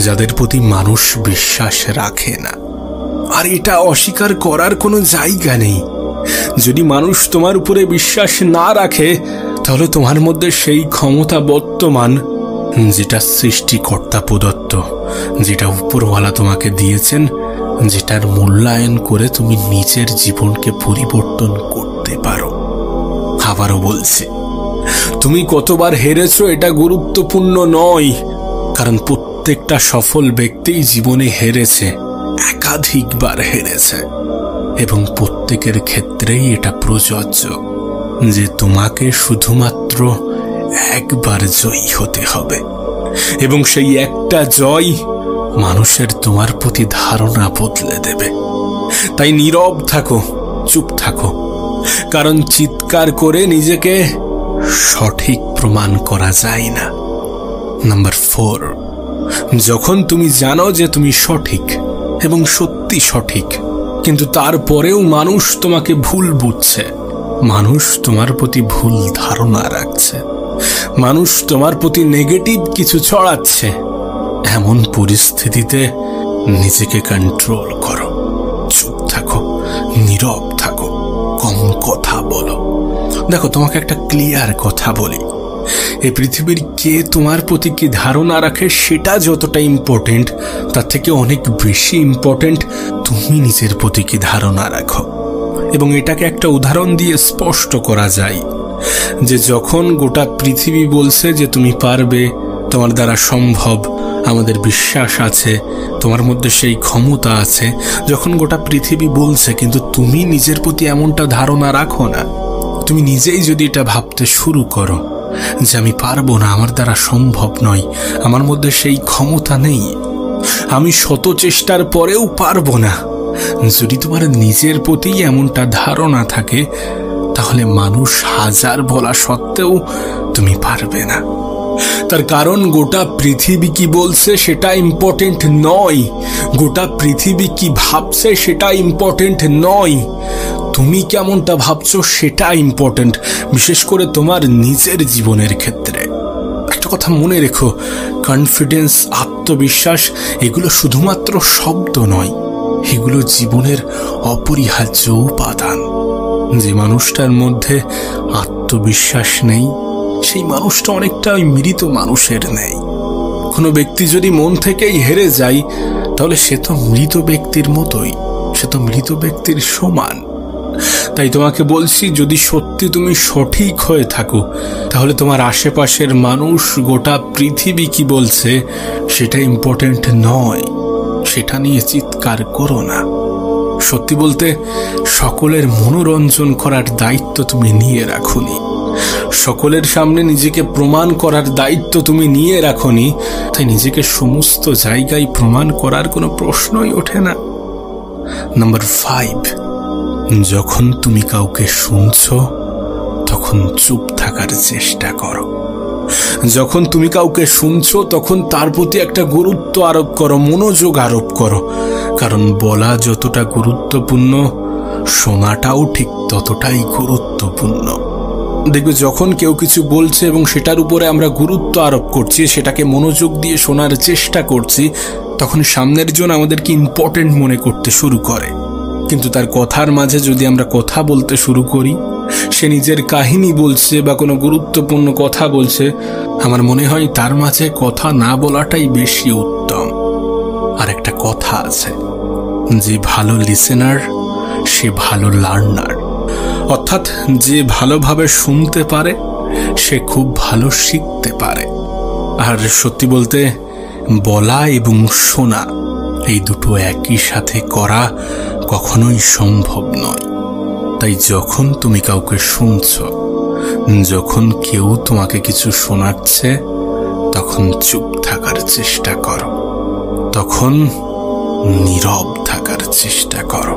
যাদের প্রতি মানুষ বিশ্বাস রাখে না। আর এটা অস্বীকার করার কোনো জায়গা নেই। যদি মানুষ তোমার উপরে বিশ্বাস না রাখে তাহলে তোমার মধ্যে সেই ক্ষমতা বর্তমান, যেটা সৃষ্টিকর্তা প্রদত্ত, যেটা উপরওয়ালা তোমাকে দিয়েছেন, যেটার মূল্যায়ন করে তুমি নিজের জীবনকে পরিবর্তন করতে পারো। আবারও বলছি, তুমি কতবার হেরেছো এটা গুরুত্বপূর্ণ নয়, কারণ প্রত্যেকটা সফল ব্যক্তি জীবনে হেরেছে, একাধিকবার হেরেছে, এবং প্রত্যেকের ক্ষেত্রেই এটা প্রযোজ্য যে তোমাকে শুধুমাত্র একবার জয়ী হতে হবে, এবং সেই একটা জয় মানুষের তোমার প্রতি ধারণা বদলে দেবে। তাই নীরব থাকো, চুপ থাকো, কারণ চিৎকার করে নিজেকে সঠিক প্রমাণ করা যায় না। নাম্বার 4, যখন তুমি জানো যে তুমি সঠিক এবং সত্যি সঠিক, কিন্তু তারপরেও মানুষ তোমাকে ভুল বুঝছে, মানুষ তোমার প্রতি ভুল ধারণা রাখছে, মানুষ তোমার প্রতি নেগেটিভ কিছু ছড়াচ্ছে, এমন পরিস্থিতিতে নিজেকে কন্ট্রোল করো, চুপ থাকো, নীরব থাকো, কম কথা বলো। দেখো, তোমাকে একটা ক্লিয়ার কথা বলি, এই পৃথিবীর কে তোমার প্রতি কি ধারণা রাখে সেটা যতটা ইম্পর্টেন্ট, তার থেকে অনেক বেশি ইম্পর্টেন্ট তুমি নিজের প্রতি কি ধারণা রাখো। এবং এটাকে একটা উদাহরণ দিয়ে স্পষ্ট করা যায় যে যখন গোটা পৃথিবী বলছে যে তুমি পারবে, তোমার দ্বারা সম্ভব, আমাদের বিশ্বাস আছে, তোমার মধ্যে সেই ক্ষমতা আছে, যখন গোটা পৃথিবী বলছে কিন্তু তুমি নিজের প্রতি এমনটা ধারণা রাখো না, তুমি নিজেই যদি এটা ভাবতে শুরু করো যে আমি পারবো না, আমার দ্বারা সম্ভব নয়, আমার মধ্যে সেই ক্ষমতা নেই, আমি শত চেষ্টার পরেও পারবো না, যদি তোমার নিজের প্রতি এমনটা ধারণা থাকে তাহলে মানুষ হাজার বলা সত্ত্বেও তুমি পারবে না। তার কারণ গোটা পৃথিবী কি বলছে সেটা ইম্পর্টেন্ট নয়, গোটা পৃথিবী কি ভাবছে সেটা ইম্পর্টেন্ট নয়, তুমি কেমনটা ভাবছো সেটা ইম্পর্টেন্ট, বিশেষ করে তোমার নিজের জীবনের ক্ষেত্রে। একটা কথা মনে রেখো, কনফিডেন্স, আত্মবিশ্বাস এগুলো শুধুমাত্র শব্দ নয়, এগুলো জীবনের অপরিহার্য উপাদান। যে মানুষটার মধ্যে আত্মবিশ্বাস নেই, সেই মানুষটা অনেকটা ওই মৃত মানুষের নেই। কোনো ব্যক্তি যদি মন থেকেই হেরে যায়, তাহলে সে তো মৃত ব্যক্তির মতোই, সে তো মৃত ব্যক্তির সমান। তাই তোমাকে বলছি, যদি সত্যি তুমি সঠিক হয়ে থাকো, তাহলে তোমার আশেপাশের মানুষ, গোটা পৃথিবী কি বলছে সেটা ইম্পর্টেন্ট নয়, সেটা নিয়ে চিৎকার করো না। সত্যি বলতে, সকলের মনোরঞ্জন করার দায়িত্ব তুমি নিয়ে রাখোনি, সকলের সামনে নিজেকে প্রমাণ করার দায়িত্ব তুমি নিয়ে রাখোনি, তাই নিজেকে সমস্ত জায়গায় প্রমাণ করার কোনো প্রশ্নই ওঠে না। নাম্বার 5, যখন তুমি কাউকে শুনছো তখন চুপ থাকার চেষ্টা করো। যখন তুমি কাউকে শুনছো তখন তার প্রতি একটা গুরুত্ব আরোপ করো, মনোযোগ আরোপ করো, কারণ বলা যতটা গুরুত্বপূর্ণ, শোনাটাও ঠিক ততটাই গুরুত্বপূর্ণ। দেখবে, যখন কেউ কিছু বলছে এবং সেটার উপরে আমরা গুরুত্ব আরোপ করছি, সেটাকে মনোযোগ দিয়ে শোনার চেষ্টা করছি, তখন সামনের জন আমাদেরকে ইম্পর্টেন্ট মনে করতে শুরু করে। কিন্তু তার কথার মাঝে যদি আমরা কথা বলতে শুরু করি, সে নিজের কাহিনী বলছে বা কোনো গুরুত্বপূর্ণ কথা বলছে, আমার মনে হয় তার মাঝে কথা না বলাটাই বেশি উত্তম। আর একটা কথা আছে, যে ভালো লিসেনার সে ভালো লার্নার, অর্থাৎ যে ভালোভাবে শুনতে পারে সে খুব ভালো শিখতে পারে। আর সত্যি বলতে, বলা এবং শোনা এই দুটো একই সাথে করা কখনোই সম্ভব নয়। তাই যখন তুমি কাউকে শুনছো, যখন কেউ তোমাকে কিছু শোনাচ্ছে, তখন চুপ থাকার চেষ্টা করো, তখন নীরব থাকার চেষ্টা করো।